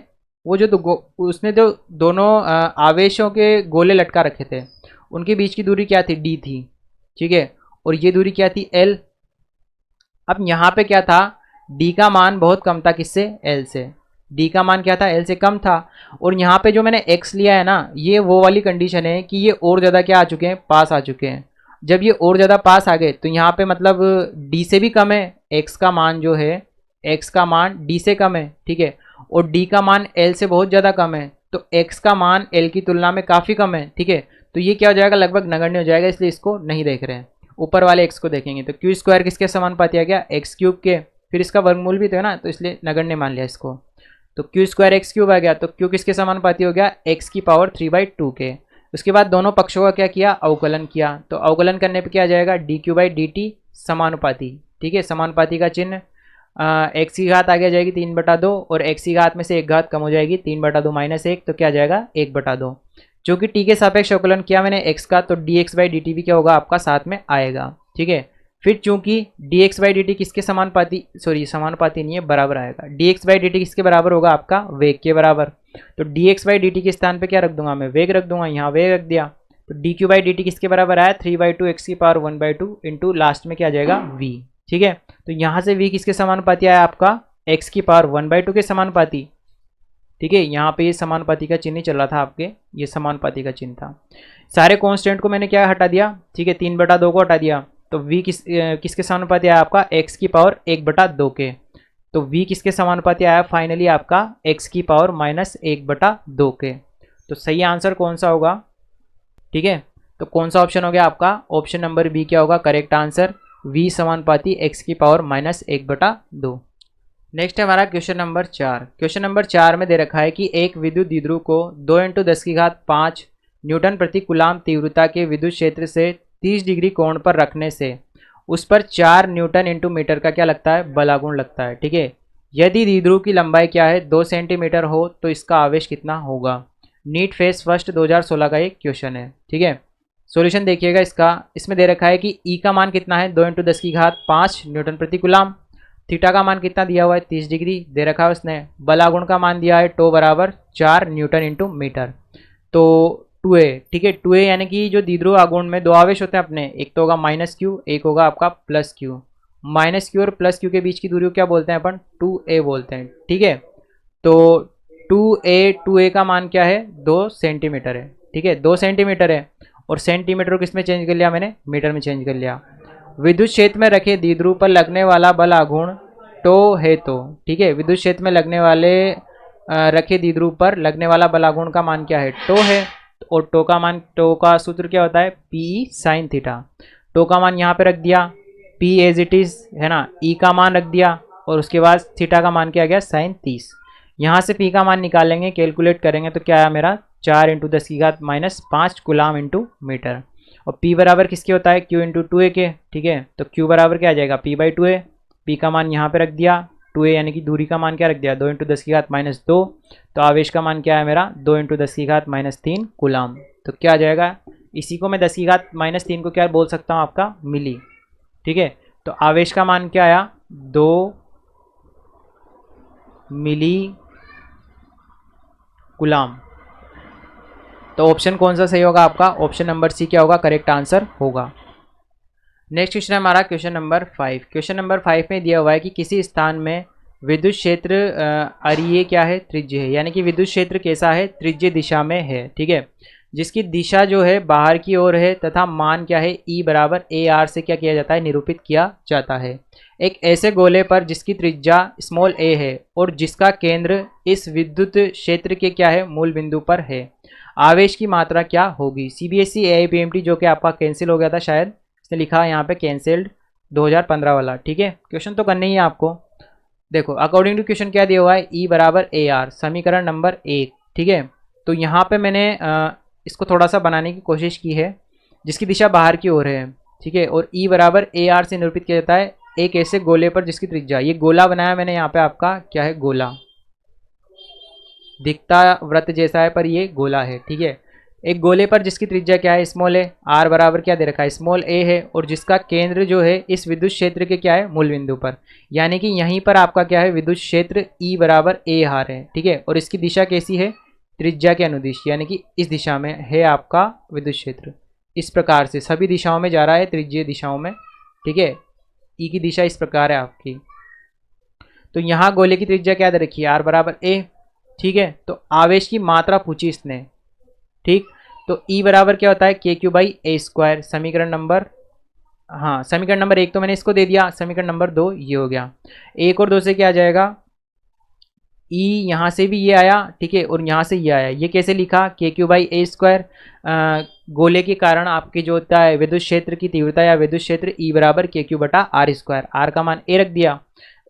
[SPEAKER 1] वो जो उसने जो दोनों आवेशों के गोले लटका रखे थे उनके बीच की दूरी क्या थी, डी थी। ठीक है, और ये दूरी क्या थी, एल। अब यहाँ पे क्या था, डी का मान बहुत कम था, किससे, एल से। डी का मान क्या था, एल से कम था। और यहाँ पे जो मैंने एक्स लिया है ना, ये वो वाली कंडीशन है कि ये और ज़्यादा क्या आ चुके हैं, पास आ चुके हैं। जब ये और ज़्यादा पास आ गए तो यहाँ पे मतलब डी से भी कम है, एक्स का मान जो है, एक्स का मान डी से कम है। ठीक है, और डी का मान एल से बहुत ज़्यादा कम है, तो एक्स का मान एल की तुलना में काफ़ी कम है। ठीक है, तो ये क्या हो जाएगा, लगभग नगण्य हो जाएगा, इसलिए इसको नहीं देख रहे हैं, ऊपर वाले एक्स को देखेंगे। तो क्यू स्क्वायर किसके समानुपाती आ गया, एक्स क्यूब के, फिर इसका वर्गमूल भी तो है ना, तो इसलिए नगण्य मान लिया इसको। तो क्यू स्क्वायर एक्स क्यूब आ गया, तो क्यू किसके समानुपाती हो गया, एक्स की पावर 3/2 के। उसके बाद दोनों पक्षों का क्या किया, अवकलन किया, तो अवकलन करने पे क्या आ जाएगा, D Q by D T समानुपाती। ठीक है, समानुपाती का चिन्ह एक्स की घात आगे आ जाएगी 3/2, और एक्स की घात में से एक घात कम हो जाएगी 3/2 माइनस 1, तो क्या आ जाएगा 1/2। जो कि टी के सापेक्ष अवकलन किया मैंने एक्स का, तो D x by D T भी क्या होगा आपका साथ में आएगा। ठीक है, फिर चूंकि D x by D T किसके समानुपाती, सॉरी समानुपाती नहीं है, बराबर आएगा। D x by D T किसके बराबर होगा आपका, वेग के बराबर। तो D x by D T के स्थान पे क्या रख दूंगा मैं, वेग रख दूंगा, यहाँ वेग रख दिया। तो D Q by D T किसके बराबर आया, 3/2 एक्स की पावर 1/2 इंटू लास्ट में क्या आ जाएगा वी। ठीक है, तो यहाँ से v किसके समानुपाती आया आपका, x की पावर 1/2 के समानुपाती। ठीक है, यहाँ पे ये समानुपाती का चिन्ह चल रहा था आपके, ये समानुपाती का चिन्ह था। सारे कांस्टेंट को मैंने क्या हटा दिया, ठीक है 3/2 को हटा दिया, तो v किसके समानुपाती आया आपका, x की पावर 1/2 के। तो v किसके समानुपाती आया फाइनली आपका, x की पावर -1/2 के। तो सही आंसर कौन सा होगा, ठीक है, तो कौन सा ऑप्शन हो गया आपका, ऑप्शन नंबर बी क्या होगा करेक्ट आंसर, v समानुपाती x की पावर -1/2। नेक्स्ट है हमारा क्वेश्चन नंबर 4। क्वेश्चन नंबर 4 में दे रखा है कि एक विद्युत द्विध्रुव को 2 × 10⁵ न्यूटन प्रति कूलाम तीव्रता के विद्युत क्षेत्र से 30 डिग्री कोण पर रखने से उस पर 4 न्यूटन इंटू मीटर का क्या लगता है, बलागुण लगता है। ठीक है, यदि द्विध्रुव की लंबाई क्या है 2 सेंटीमीटर हो तो इसका आवेश कितना होगा। नीट फेस फर्स्ट 2016 का एक क्वेश्चन है। ठीक है, सॉल्यूशन देखिएगा इसका, इसमें दे रखा है कि ई का मान कितना है 2 × 10⁵ न्यूटन प्रति कूलाम। थीटा का मान कितना दिया हुआ है 30 डिग्री दे रखा है उसने। बल आघूर्ण का मान दिया है टो बराबर 4 न्यूटन इंटू मीटर। तो 2a, ठीक है 2a यानी कि जो द्विध्रुव आघूर्ण में दो आवेश होते हैं अपने, एक तो होगा माइनस क्यू, एक होगा आपका प्लस क्यू। माइनस क्यू और प्लस क्यू के बीच की दूरी को क्या बोलते हैं अपन 2a बोलते हैं, ठीक है। तो 2a का मान क्या है 2 सेंटीमीटर है, ठीक है 2 सेंटीमीटर है। और सेंटीमीटर को किस में चेंज कर लिया मैंने, मीटर में चेंज कर लिया। विद्युत क्षेत्र में रखे द्विध्रुव पर लगने वाला बल आघूर्ण टो है, तो ठीक है विद्युत क्षेत्र में लगने वाले रखे द्विध्रुव पर लगने वाला बल आघूर्ण का मान क्या है टो है। और टो का सूत्र क्या होता है पी साइन थीटा। टो का मान यहाँ पे रख दिया, पी एज इट इज है ना, ई का मान रख दिया और उसके बाद थीटा का मान क्या आ गया साइन 30। यहाँ से पी का मान निकालेंगे, कैलकुलेट करेंगे तो क्या आया मेरा 4 इंटू 10 की घात -5 कूलाम इंटू मीटर। और P बराबर किसके होता है Q इंटू 2a के, ठीक है। तो Q बराबर क्या आ जाएगा P/2a। P का मान यहाँ पे रख दिया 2a यानी कि दूरी का मान क्या रख दिया 2 इंटू 10 की घात -2। तो आवेश का मान क्या है मेरा 2 इंटू 10 की घात -3 कूलाम। तो क्या आ जाएगा, इसी को मैं 10 की घात -3 को क्या बोल सकता हूँ आपका मिली, ठीक है। तो आवेश का मान क्या आया 2 मिली कूलाम। तो ऑप्शन कौन सा सही होगा आपका, ऑप्शन नंबर सी क्या होगा करेक्ट आंसर होगा। नेक्स्ट क्वेश्चन है हमारा क्वेश्चन नंबर 5। क्वेश्चन नंबर 5 में दिया हुआ है कि किसी स्थान में विद्युत क्षेत्र अरीय क्या है त्रिज्य है, यानी कि विद्युत क्षेत्र कैसा है त्रिज्य दिशा में है, ठीक है। जिसकी दिशा जो है बाहर की ओर है तथा मान क्या है E बराबर AR से क्या किया जाता है निरूपित किया जाता है। एक ऐसे गोले पर जिसकी त्रिज्या स्मॉल a है और जिसका केंद्र इस विद्युत क्षेत्र के क्या है मूल बिंदु पर है, आवेश की मात्रा क्या होगी। CBSE AIPMT जो कि आपका कैंसिल हो गया था शायद, इसने लिखा है यहाँ पे कैंसिल्ड 2015 वाला, ठीक है। क्वेश्चन तो करना ही है आपको। देखो अकॉर्डिंग टू क्वेश्चन क्या दिया हुआ है E बराबर AR, समीकरण नंबर 1, ठीक है। तो यहाँ पे मैंने इसको थोड़ा सा बनाने की कोशिश की है, जिसकी दिशा बाहर की ओर है, ठीक है। और E बराबर AR से निरूपित किया जाता है एक ऐसे गोले पर जिसकी त्रिज्या, ये गोला बनाया मैंने यहाँ पे आपका क्या है गोला, दिखता वृत्त जैसा है पर ये गोला है, ठीक है। एक गोले पर जिसकी त्रिज्या क्या है स्मॉल है, आर बराबर क्या दे रखा है स्मॉल a है और जिसका केंद्र जो है इस विद्युत क्षेत्र के क्या है मूल बिंदु पर, यानी कि यहीं पर आपका क्या है विद्युत क्षेत्र E बराबर AR है, ठीक है। और इसकी दिशा कैसी है त्रिज्या के अनुदिश, यानी कि इस दिशा में है आपका विद्युत क्षेत्र, इस प्रकार से सभी दिशाओं में जा रहा है त्रिज्यीय दिशाओं में, ठीक है। E की दिशा इस प्रकार है आपकी। तो यहाँ गोले की त्रिज्या क्या दे रखी है आर बराबर a, ठीक है। तो आवेश की मात्रा पूछी इसने, ठीक। तो E बराबर क्या होता है KQ/A², समीकरण नंबर, हाँ समीकरण नंबर 1 तो मैंने इसको दे दिया, समीकरण नंबर 2 ये हो गया। 1 और 2 से क्या आ जाएगा E, यहाँ से भी ये आया, ठीक है, और यहाँ से ये आया। ये कैसे लिखा KQ/A², गोले के कारण आपकी जो होता है विद्युत क्षेत्र की तीव्रता या विद्युत क्षेत्र E बराबर KQ/R², R का मान A रख दिया।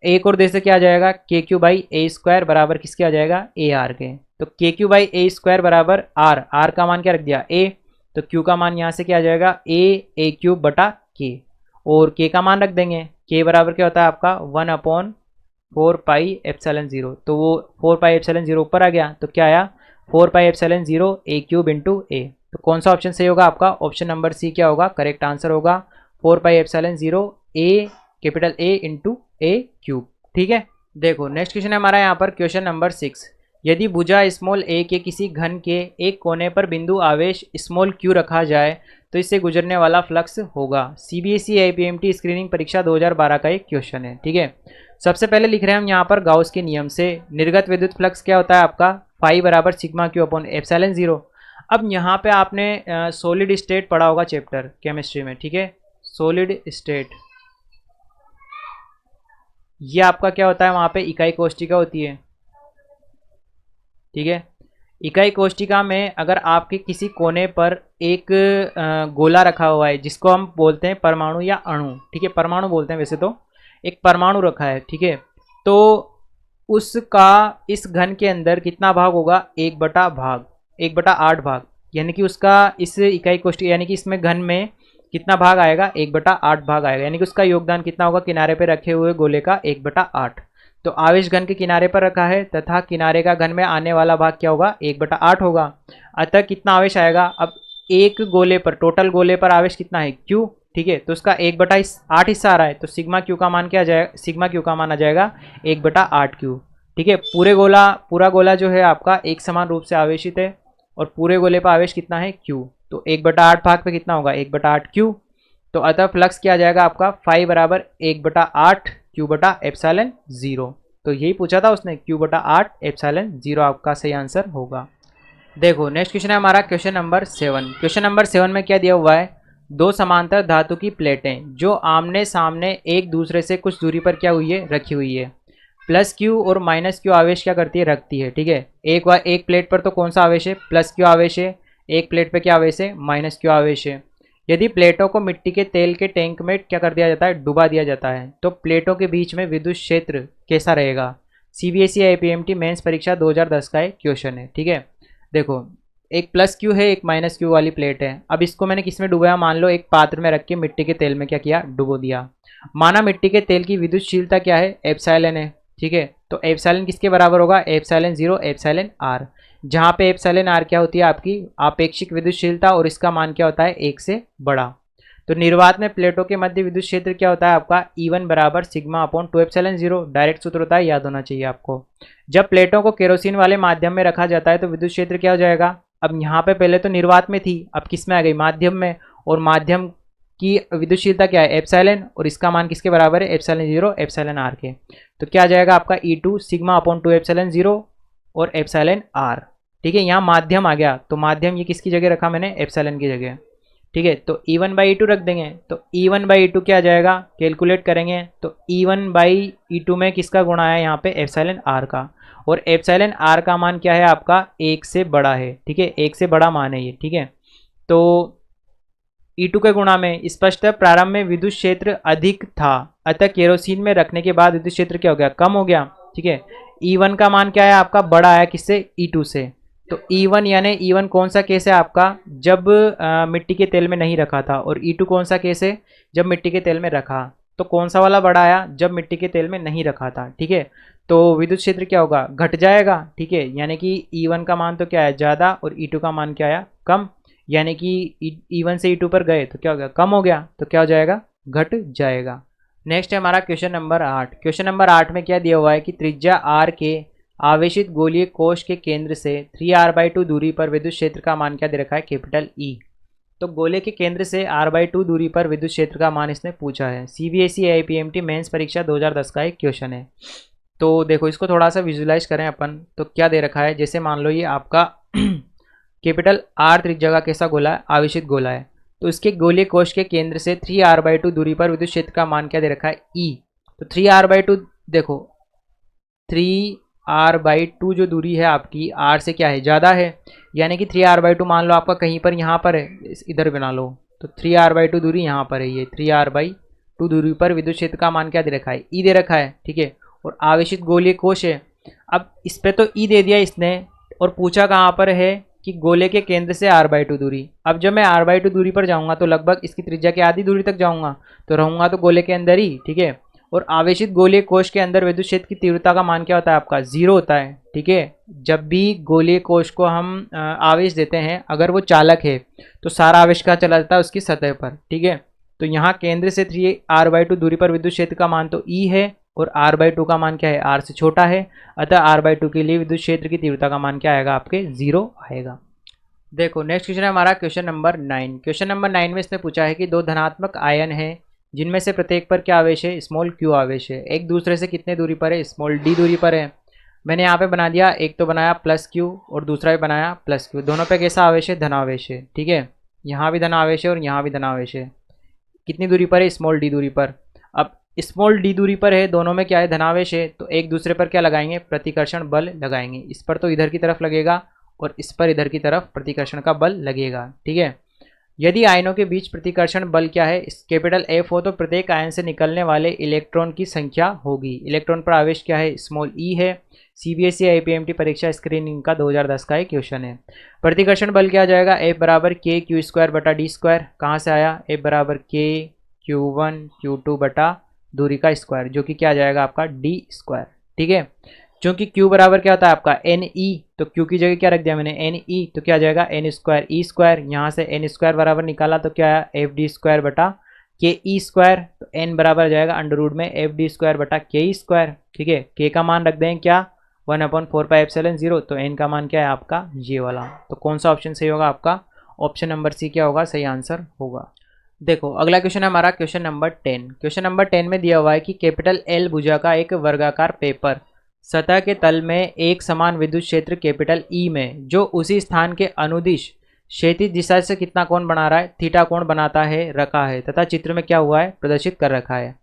[SPEAKER 1] 1 और 2 से क्या आ जाएगा KQ/A² बराबर किसके आ जाएगा AR के। तो KQ/A² बराबर R का मान क्या रख दिया A, तो Q का मान यहाँ से क्या आ जाएगा A/Q/K और K का मान रख देंगे। K बराबर क्या होता है आपका 1/4πε0, तो वो 4πε0 ऊपर आ गया, तो क्या आया 4πε0 A³ इंटू A। तो कौन सा ऑप्शन सही होगा आपका, ऑप्शन नंबर सी क्या होगा करेक्ट आंसर होगा 4πε0 कैपिटल A इंटू A³, ठीक है। देखो नेक्स्ट क्वेश्चन है हमारा यहाँ पर क्वेश्चन नंबर 6। यदि भुजा स्मॉल a के किसी घन के एक कोने पर बिंदु आवेश स्मॉल q रखा जाए तो इससे गुजरने वाला फ्लक्स होगा। CBSE AIPMT स्क्रीनिंग परीक्षा 2012 का एक क्वेश्चन है, ठीक है। सबसे पहले लिख रहे हैं हम यहाँ पर गाउस के नियम से निर्गत विद्युत फ्लक्स क्या होता है आपका फाई बराबर सिग्मा q अपॉन एप्सिलॉन 0। अब यहाँ पे आपने सॉलिड स्टेट पढ़ा होगा चैप्टर केमिस्ट्री में, ठीक है। सॉलिड स्टेट ये आपका क्या होता है वहाँ पे इकाई कोष्ठिका होती है, ठीक है। इकाई कोष्ठिका में अगर आपके किसी कोने पर एक गोला रखा हुआ है जिसको हम बोलते हैं परमाणु या अणु, ठीक है, परमाणु बोलते हैं वैसे तो, एक परमाणु रखा है, ठीक है। तो उसका इस घन के अंदर कितना भाग होगा 1/8 भाग, यानी कि उसका इस इकाई कोष्ठिका यानी कि इसमें घन में कितना भाग आएगा 1/8 भाग आएगा, यानी कि उसका योगदान कितना होगा किनारे पे रखे हुए गोले का 1/8। तो आवेश घन के किनारे पर रखा है तथा किनारे का घन में आने वाला भाग क्या होगा 1/8 होगा। अतः कितना आवेश आएगा, अब एक गोले पर टोटल गोले पर आवेश कितना है Q, ठीक है, तो उसका 1/8 हिस्सा आ रहा है, तो सिग्मा क्यू का मान क्या आ जाएगा, सिग्मा क्यू का मान आ जाएगा 1/8 क्यू। ठीक है, पूरा गोला जो है आपका एक समान रूप से आवेशित है और पूरे गोले पर आवेश कितना है क्यू, तो 1/8 भाग पे कितना होगा 1/8 क्यू। तो अतः फ्लक्स क्या आ जाएगा आपका फाई बराबर 1/8 Q/ε0। तो यही पूछा था उसने, Q/8 ε0 आपका सही आंसर होगा। देखो नेक्स्ट क्वेश्चन है हमारा क्वेश्चन नंबर 7। क्वेश्चन नंबर 7 में क्या दिया हुआ है, दो समांतर धातु की प्लेटें जो आमने सामने एक दूसरे से कुछ दूरी पर क्या हुई है, रखी हुई है। प्लस क्यू और माइनस क्यू आवेश क्या करती है, रखती है। ठीक है, एक प्लेट पर तो कौन सा आवेश है, प्लस क्यू आवेश है, एक प्लेट पे क्या आवेश है, माइनस क्यू आवेश है। यदि प्लेटों को मिट्टी के तेल के टैंक में क्या कर दिया जाता है, डुबा दिया जाता है, तो प्लेटों के बीच में विद्युत क्षेत्र कैसा रहेगा। CBSE IPMT मेंस परीक्षा 2010 का एक क्वेश्चन है। ठीक है, देखो एक प्लस क्यू है, एक माइनस क्यू वाली प्लेट है। अब इसको मैंने किस में डुबाया, मान लो एक पात्र में रख के मिट्टी के तेल में क्या किया, डुबो दिया। माना मिट्टी के तेल की विद्युतशीलता क्या है, एप्सिलॉन है। ठीक है, तो एप्सिलॉन किसके बराबर होगा, एप्सिलॉन 0 एप्सिलॉन आर, जहाँ पे एप्सिलॉन आर क्या होती है आपकी आपेक्षिक विद्युतशीलता और इसका मान क्या होता है 1 से बड़ा। तो निर्वात में प्लेटों के मध्य विद्युत क्षेत्र क्या होता है आपका E1 बराबर सिग्मा अपॉन 2 एप्सिलॉन 0, डायरेक्ट सूत्र होता है, याद होना चाहिए आपको। जब प्लेटों को केरोसिन वाले माध्यम में रखा जाता है तो विद्युत क्षेत्र क्या हो जाएगा, अब यहाँ पे पहले तो निर्वात में थी, अब किस में आ गई, माध्यम में, और माध्यम की विद्युतशीलता क्या है एप्सिलॉन, और इसका मान किसके बराबर है एप्सिलॉन 0 एप्सिलॉन आर के। तो क्या आ जाएगा आपका E2 सिग्मा अपॉन 2 एप्सिलॉन 0 और एप्सिलॉन आर। ठीक है, यहाँ माध्यम आ गया, तो माध्यम ये किसकी जगह रखा मैंने, एप्सिलॉन की जगह। ठीक है, तो E1/E2 रख देंगे, तो E1/E2 क्या आ जाएगा, कैलकुलेट करेंगे तो E1/E2 में किसका गुणा है यहाँ पे एप्सिलॉन आर का, और एप्सिलॉन आर का मान क्या है आपका 1 से बड़ा है। ठीक है, 1 से बड़ा मान है ये। ठीक है, तो E2 के गुणा में स्पष्ट प्रारंभ में विद्युत क्षेत्र अधिक था, अतः केरोसिन में रखने के बाद विद्युत क्षेत्र क्या हो गया, कम हो गया। ठीक है, E1 का मान क्या है आपका, बड़ा है किससे, E2 से। तो E1 यानी E1 कौन सा केस है आपका, जब मिट्टी के तेल में नहीं रखा था, और E2 कौन सा केस है, जब मिट्टी के तेल में रखा। तो कौन सा वाला बड़ा आया, जब मिट्टी के तेल में नहीं रखा था। ठीक है, तो विद्युत क्षेत्र क्या होगा, घट जाएगा। ठीक है, यानी कि E1 का मान तो क्या है ज़्यादा और E2 का मान क्या आया कम, यानी कि E1 से E2 पर गए तो क्या हो गया, कम हो गया, तो क्या हो जाएगा, घट जाएगा। नेक्स्ट है हमारा क्वेश्चन नंबर 8। क्वेश्चन नंबर 8 में क्या दिया हुआ है कि त्रिज्या r के आवेशित गोलीय कोश के केंद्र से 3r/2 दूरी पर विद्युत क्षेत्र का मान क्या दे रखा है, कैपिटल E। तो गोले के केंद्र से r/2 दूरी पर विद्युत क्षेत्र का मान इसने पूछा है। CBSE IPMT मेंस परीक्षा 2010 का एक क्वेश्चन है। तो देखो इसको थोड़ा सा विजुलाइज करें अपन, तो क्या दे रखा है, जैसे मान लो ये आपका कैपिटल R त्रिज्या का कैसा गोला है, आवेशित गोला है, तो इसके गोलीय कोश के केंद्र से 3r/2 दूरी पर विद्युत क्षेत्र का मान क्या दे रखा है E। तो 3r/2 देखो 3r/2 जो दूरी है आपकी r से क्या है ज़्यादा है, यानी कि 3r/2 मान लो आपका कहीं पर यहाँ पर है, इधर बना लो, तो 3r/2 दूरी यहाँ पर है, ये 3r/2 दूरी पर विद्युत क्षेत्र का मान क्या दे रखा है, E दे रखा है। ठीक है, और आवेशित गोलीय कोश है, अब इस पर तो E दे दिया इसने, और पूछा कहाँ पर है कि गोले के केंद्र से r/2 दूरी। अब जब मैं r/2 दूरी पर जाऊँगा तो लगभग इसकी त्रिज्या की आधी दूरी तक जाऊँगा, तो रहूँगा तो गोले के अंदर ही। ठीक है, और आवेशित गोलीय कोश के अंदर विद्युत क्षेत्र की तीव्रता का मान क्या होता है आपका 0 होता है। ठीक है, जब भी गोलीय कोश को हम आवेश देते हैं, अगर वो चालक है तो सारा आवेश का चला जाता है उसकी सतह पर। ठीक है, तो यहाँ केंद्र से 3r/2 दूरी पर विद्युत क्षेत्र का मान तो E है, और r/2 का मान क्या है, r से छोटा है, अतः r/2 के लिए विद्युत क्षेत्र की तीव्रता का मान क्या आएगा आपके 0 आएगा। देखो नेक्स्ट क्वेश्चन है हमारा क्वेश्चन नंबर 9। क्वेश्चन नंबर 9 में इसने पूछा है कि दो धनात्मक आयन है जिनमें से प्रत्येक पर क्या आवेश है, स्मॉल q आवेश है, एक दूसरे से कितने दूरी पर है, स्मॉल d दूरी पर है। मैंने यहाँ पे बना दिया, एक तो बनाया प्लस q और दूसरा भी बनाया प्लस q, दोनों पे कैसा आवेश है, धनावेश है। ठीक है, यहाँ भी धनावेश है और यहाँ भी धनावेश है, कितनी दूरी पर है, स्मॉल d दूरी पर। अब स्मॉल d दूरी पर है, दोनों में क्या है, धनावेश है, तो एक दूसरे पर क्या लगाएंगे, प्रतिकर्षण बल लगाएंगे। इस पर तो इधर की तरफ लगेगा और इस पर इधर की तरफ प्रतिकर्षण का बल लगेगा। ठीक है, यदि आयनों के बीच प्रतिकर्षण बल क्या है, कैपिटल F हो, तो प्रत्येक आयन से निकलने वाले इलेक्ट्रॉन की संख्या होगी। इलेक्ट्रॉन पर आवेश क्या है, स्मॉल e है। CBSE IPMT परीक्षा स्क्रीनिंग का 2010 का एक क्वेश्चन है। प्रतिकर्षण बल क्या आ जाएगा, F बराबर KQ²/d²। कहाँ से आया, F बराबर KQ1Q2 बटा दूरी का स्क्वायर, जो कि क्या आ जाएगा आपका d²। ठीक है, क्योंकि Q बराबर क्या होता है आपका NE, तो Q की जगह क्या रख दिया मैंने NE, तो क्या आ जाएगा N² E²। यहाँ से N² बराबर निकाला तो क्या आया FD² बटा के ई स्क्वायर, तो एन बराबर आ जाएगा अंडर रूट में एफ डी स्क्वायर बटा के ई स्क्वायर। ठीक है, के का मान रख दें क्या 1/4πε0, तो एन का मान क्या है आपका ये वाला। तो कौन सा ऑप्शन सही होगा आपका, ऑप्शन नंबर सी क्या होगा सही आंसर होगा। देखो अगला क्वेश्चन है हमारा क्वेश्चन नंबर 10। क्वेश्चन नंबर 10 में दिया हुआ है कि कैपिटल एल भुजा का एक वर्गाकार पेपर सतह के तल में एक समान विद्युत क्षेत्र कैपिटल ई में जो उसी स्थान के अनुदिश क्षैतिज दिशा से कितना कोण बना रहा है, थीटा कोण बनाता है रखा है, तथा चित्र में क्या हुआ है प्रदर्शित कर रखा है।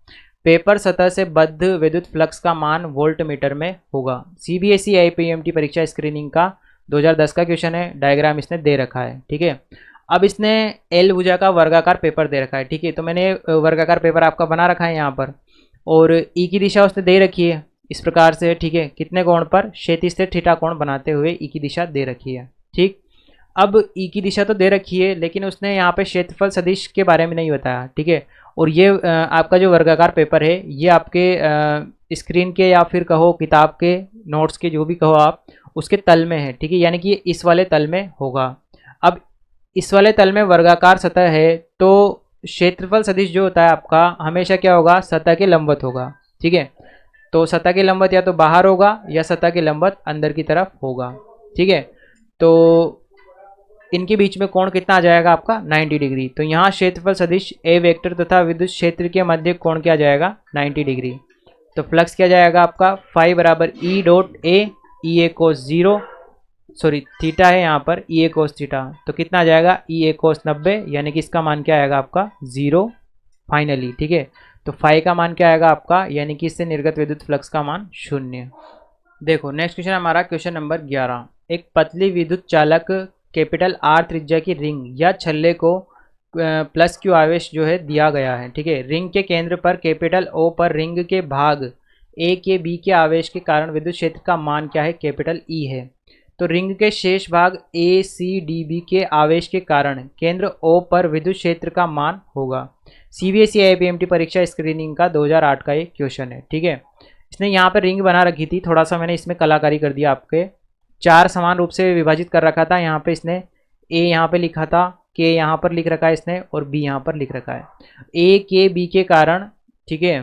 [SPEAKER 1] पेपर सतह से बद्ध विद्युत फ्लक्स का मान वोल्ट मीटर में होगा। सीबीएसई आईपीएमटी परीक्षा स्क्रीनिंग का 2010 का क्वेश्चन है, डायग्राम इसने दे रखा है। ठीक है, अब इसने एल भुजा का वर्गाकार पेपर दे रखा है। ठीक है, तो मैंने वर्गाकार पेपर आपका बना रखा है यहाँ पर, और ई की दिशा उसने दे रखी है इस प्रकार से। ठीक है, कितने कोण पर, क्षैतिज से थीटा कोण बनाते हुए ई की दिशा दे रखी है। ठीक, अब ई की दिशा तो दे रखी है, लेकिन उसने यहाँ पे क्षेत्रफल सदिश के बारे में नहीं बताया। ठीक है, और ये आपका जो वर्गाकार पेपर है ये आपके स्क्रीन के या फिर कहो किताब के नोट्स के जो भी कहो आप, उसके तल में है। ठीक है, यानी कि इस वाले तल में होगा। अब इस वाले तल में वर्गाकार सतह है, तो क्षेत्रफल सदिश जो होता है आपका हमेशा क्या होगा, सतह के लंबवत होगा। ठीक है, तो सतह के लंबवत या तो बाहर होगा या सतह के लंबवत अंदर की तरफ होगा। ठीक है, तो इनके बीच में कोण कितना आ जाएगा आपका 90 डिग्री। तो यहाँ क्षेत्रफल सदिश ए वेक्टर तथा विद्युत क्षेत्र के मध्य कोण क्या जाएगा 90 डिग्री। तो फ्लक्स क्या जाएगा आपका फाई बराबर E dot A, E A cos 0, sorry theta है यहाँ पर, ई ए कोस थीटा, तो कितना आ जाएगा ई ए कोस 90, यानी कि इसका मान क्या आएगा आपका 0 फाइनली। ठीक है, तो फाई का मान क्या आएगा आपका, यानी कि इससे निर्गत विद्युत फ्लक्स का मान 0। देखो नेक्स्ट क्वेश्चन हमारा क्वेश्चन नंबर 11। एक पतली विद्युत चालक कैपिटल आर त्रिज्या की रिंग या छल्ले को प्लस क्यू आवेश जो है दिया गया है। ठीक है, रिंग के केंद्र पर कैपिटल ओ पर रिंग के भाग ए के बी के आवेश के कारण विद्युत क्षेत्र का मान क्या है कैपिटल ई है। तो रिंग के शेष भाग ए सी डी बी के आवेश के कारण केंद्र ओ पर विद्युत क्षेत्र का मान होगा। सीबीएसई आईपीएमटी परीक्षा स्क्रीनिंग का 2008 का एक क्वेश्चन है। ठीक है, इसने यहाँ पर रिंग बना रखी थी, थोड़ा सा मैंने इसमें कलाकारी कर दिया, आपके 4 समान रूप से विभाजित कर रखा था। यहाँ पे इसने ए यहाँ पे लिखा था, के यहाँ पर लिख रखा है इसने, और बी यहाँ पर लिख रखा है। ए के बी के कारण ठीक है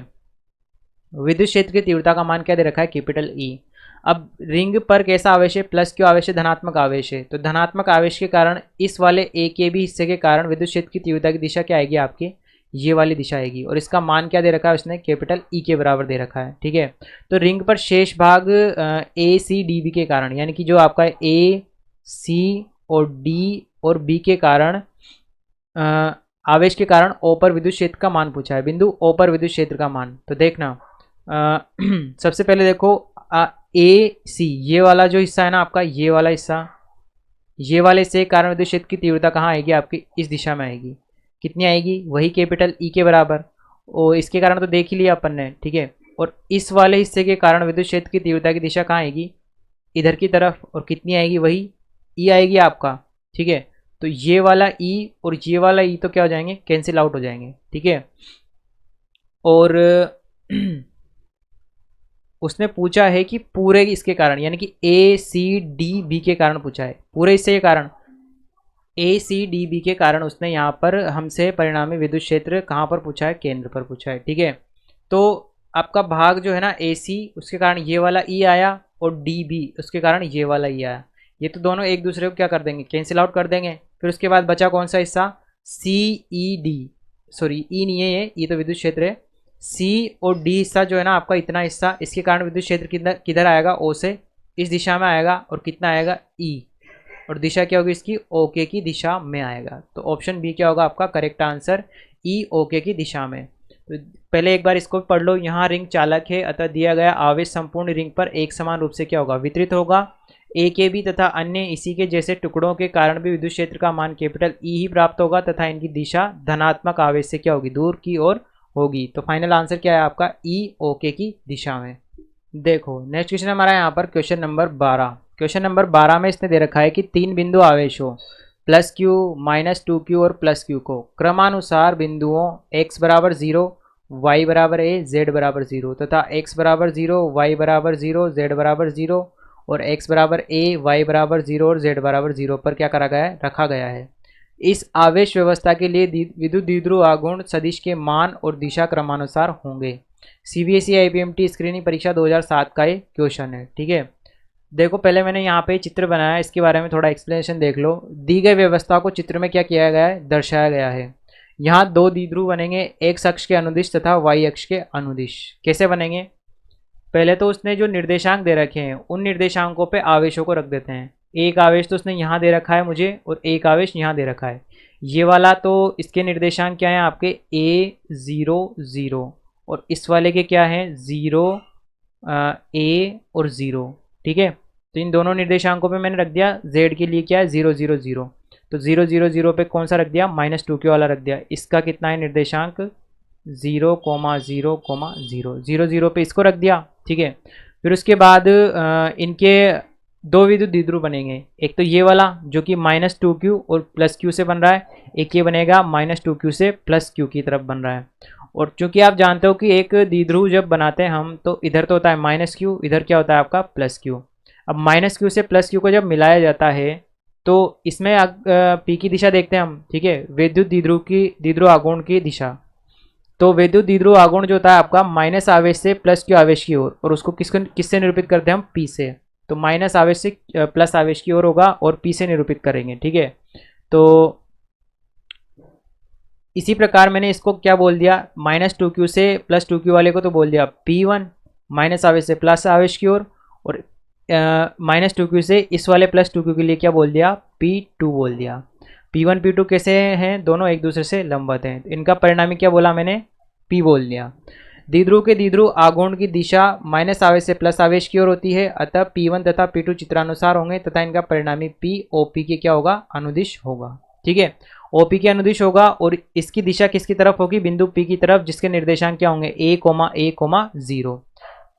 [SPEAKER 1] विद्युत क्षेत्र की तीव्रता का मान क्या दे रखा है कैपिटल ई। अब रिंग पर कैसा आवेश है, प्लस क्यू आवेश है, धनात्मक आवेश है। तो धनात्मक आवेश के कारण इस वाले ए के बी हिस्से के कारण विद्युत क्षेत्र की तीव्रता की दिशा क्या आएगी आपकी, ये वाली दिशा आएगी, और इसका मान क्या दे रखा है उसने कैपिटल ई के बराबर दे रखा है। ठीक है, तो रिंग पर शेष भाग ए सी डी बी के कारण, यानी कि जो आपका ए सी और डी और बी के कारण आवेश के कारण ओ पर विद्युत क्षेत्र का मान पूछा है, बिंदु ओ पर विद्युत क्षेत्र का मान। तो देखना सबसे पहले देखो ए सी ये वाला जो हिस्सा है ना आपका, ये वाला हिस्सा, ये वाले से कारण विद्युत क्षेत्र की तीव्रता कहाँ आएगी आपकी, इस दिशा में आएगी। कितनी आएगी, वही कैपिटल ई के बराबर, और इसके कारण तो देख ही लिया अपन ने। ठीक है, और इस वाले हिस्से के कारण विद्युत क्षेत्र की तीव्रता की दिशा कहाँ आएगी, इधर की तरफ, और कितनी आएगी, वही ई आएगी आपका। ठीक है, तो ये वाला ई और ये वाला ई तो क्या हो जाएंगे, कैंसिल आउट हो जाएंगे। ठीक है, और उसने पूछा है कि पूरे इसके कारण, यानी कि ए सी डी बी के कारण पूछा है, पूरे हिस्से के कारण ए सी डी बी के कारण उसने यहाँ पर हमसे परिणामी विद्युत क्षेत्र कहाँ पर पूछा है, केंद्र पर पूछा है। ठीक है, तो आपका भाग जो है ना ए सी, उसके कारण ये वाला ई आया, और डी बी उसके कारण ये वाला ई आया। ये तो दोनों एक दूसरे को क्या कर देंगे, कैंसिल आउट कर देंगे। फिर उसके बाद बचा कौन सा हिस्सा, सी ई डी, सॉरी ई नहीं है ये तो विद्युत क्षेत्र है। सी और डी हिस्सा जो है ना आपका, इतना हिस्सा, इसके कारण विद्युत क्षेत्र किधर किधर आएगा, ओ से इस दिशा में आएगा, और कितना आएगा ई, और दिशा क्या होगी इसकी, ओके की दिशा में आएगा। तो ऑप्शन बी क्या होगा आपका करेक्ट आंसर, ई ओके की दिशा में। तो पहले एक बार इसको पढ़ लो। यहाँ रिंग चालक है, अतः दिया गया आवेश संपूर्ण रिंग पर एक समान रूप से क्या होगा, वितरित होगा। ए के बी तथा अन्य इसी के जैसे टुकड़ों के कारण भी विद्युत क्षेत्र का मान कैपिटल ई ही प्राप्त होगा, तथा इनकी दिशा धनात्मक आवेश से क्या होगी, दूर की ओर होगी। तो फाइनल आंसर क्या है आपका, ई ओके की दिशा में। देखो नेक्स्ट क्वेश्चन हमारा यहाँ पर क्वेश्चन नंबर 12। क्वेश्चन नंबर 12 में इसने दे रखा है कि 3 बिंदु आवेश हो, प्लस क्यू माइनस 2q और प्लस क्यू को क्रमानुसार बिंदुओं x बराबर 0, y बराबर a, z बराबर 0 तथा x बराबर 0, y बराबर 0, z बराबर 0 और x बराबर a, y बराबर 0 और z बराबर 0 पर क्या करा गया है, रखा गया है। इस आवेश व्यवस्था के लिए विद्युत द्विध्रुव आघूर्ण सदिश के मान और दिशा क्रमानुसार होंगे। सीबीएसई आईपीएमटी स्क्रीनिंग परीक्षा 2007 का ये क्वेश्चन है। ठीक है, देखो पहले मैंने यहाँ पे चित्र बनाया, इसके बारे में थोड़ा एक्सप्लेनेशन देख लो। दी गई व्यवस्था को चित्र में क्या किया गया है, दर्शाया गया है। यहाँ दो द्विध्रुव बनेंगे, एक्स अक्ष के अनुदिश तथा वाई अक्ष के अनुदिश। कैसे बनेंगे, पहले तो उसने जो निर्देशांक दे रखे हैं उन निर्देशांकों पे आवेशों को रख देते हैं। एक आवेश तो उसने यहाँ दे रखा है मुझे और एक आवेश यहाँ दे रखा है। ये वाला तो इसके निर्देशांक क्या है आपके A0 0 और इस वाले के क्या है 0 A और 0। ठीक है, तो इन दोनों निर्देशांकों पे मैंने रख दिया। z के लिए क्या है 0 0 0, तो 0 0 0 पे कौन सा रख दिया, -2q वाला रख दिया। इसका कितना है निर्देशांक 0, 0, 0 0 0 पे इसको रख दिया। ठीक है, फिर उसके बाद इनके दो विद्युत द्विध्रुव बनेंगे। एक तो ये वाला जो कि -2q और +q से बन रहा है, एक ये बनेगा -2q से +q की तरफ बन रहा है। और चूंकि आप जानते हो कि एक द्विध्रुव जब बनाते हैं हम तो इधर तो होता है -q, इधर क्या होता है आपका +q। अब -q से +q को जब मिलाया जाता है तो इसमें p की दिशा देखते हैं हम। ठीक है, विद्युत द्विध्रुव आघूर्ण की दिशा। तो विद्युत द्विध्रुव आघूर्ण जो होता है आपका माइनस आवेश से +q आवेश की ओर, और उसको किससे निरूपित करते हैं हम, p से। तो माइनस आवेश से प्लस आवेश की ओर होगा और p से निरूपित करेंगे। ठीक है, तो इसी प्रकार मैंने इसको क्या बोल दिया, -2q से +2q वाले को तो बोल दिया P1 माइनस आवेश से प्लस आवेश की ओर, और -2q से इस वाले +2q के लिए क्या बोल दिया, P2 बोल दिया। P1 P2 कैसे हैं, दोनों एक दूसरे से लंबवत हैं। इनका परिणामी क्या बोला मैंने, P बोल दिया। द्विध्रुव के द्विध्रुव आघूर्ण की दिशा माइनस आवेश से प्लस आवेश की ओर होती है, अतः P1 तथा P2 चित्रानुसार होंगे तथा इनका परिणामी P OP के क्या होगा, अनुदिश होगा। ठीक है, OP के अनुदिश होगा और इसकी दिशा किसकी तरफ होगी, बिंदु P की तरफ, जिसके निर्देशांक क्या होंगे A, 0।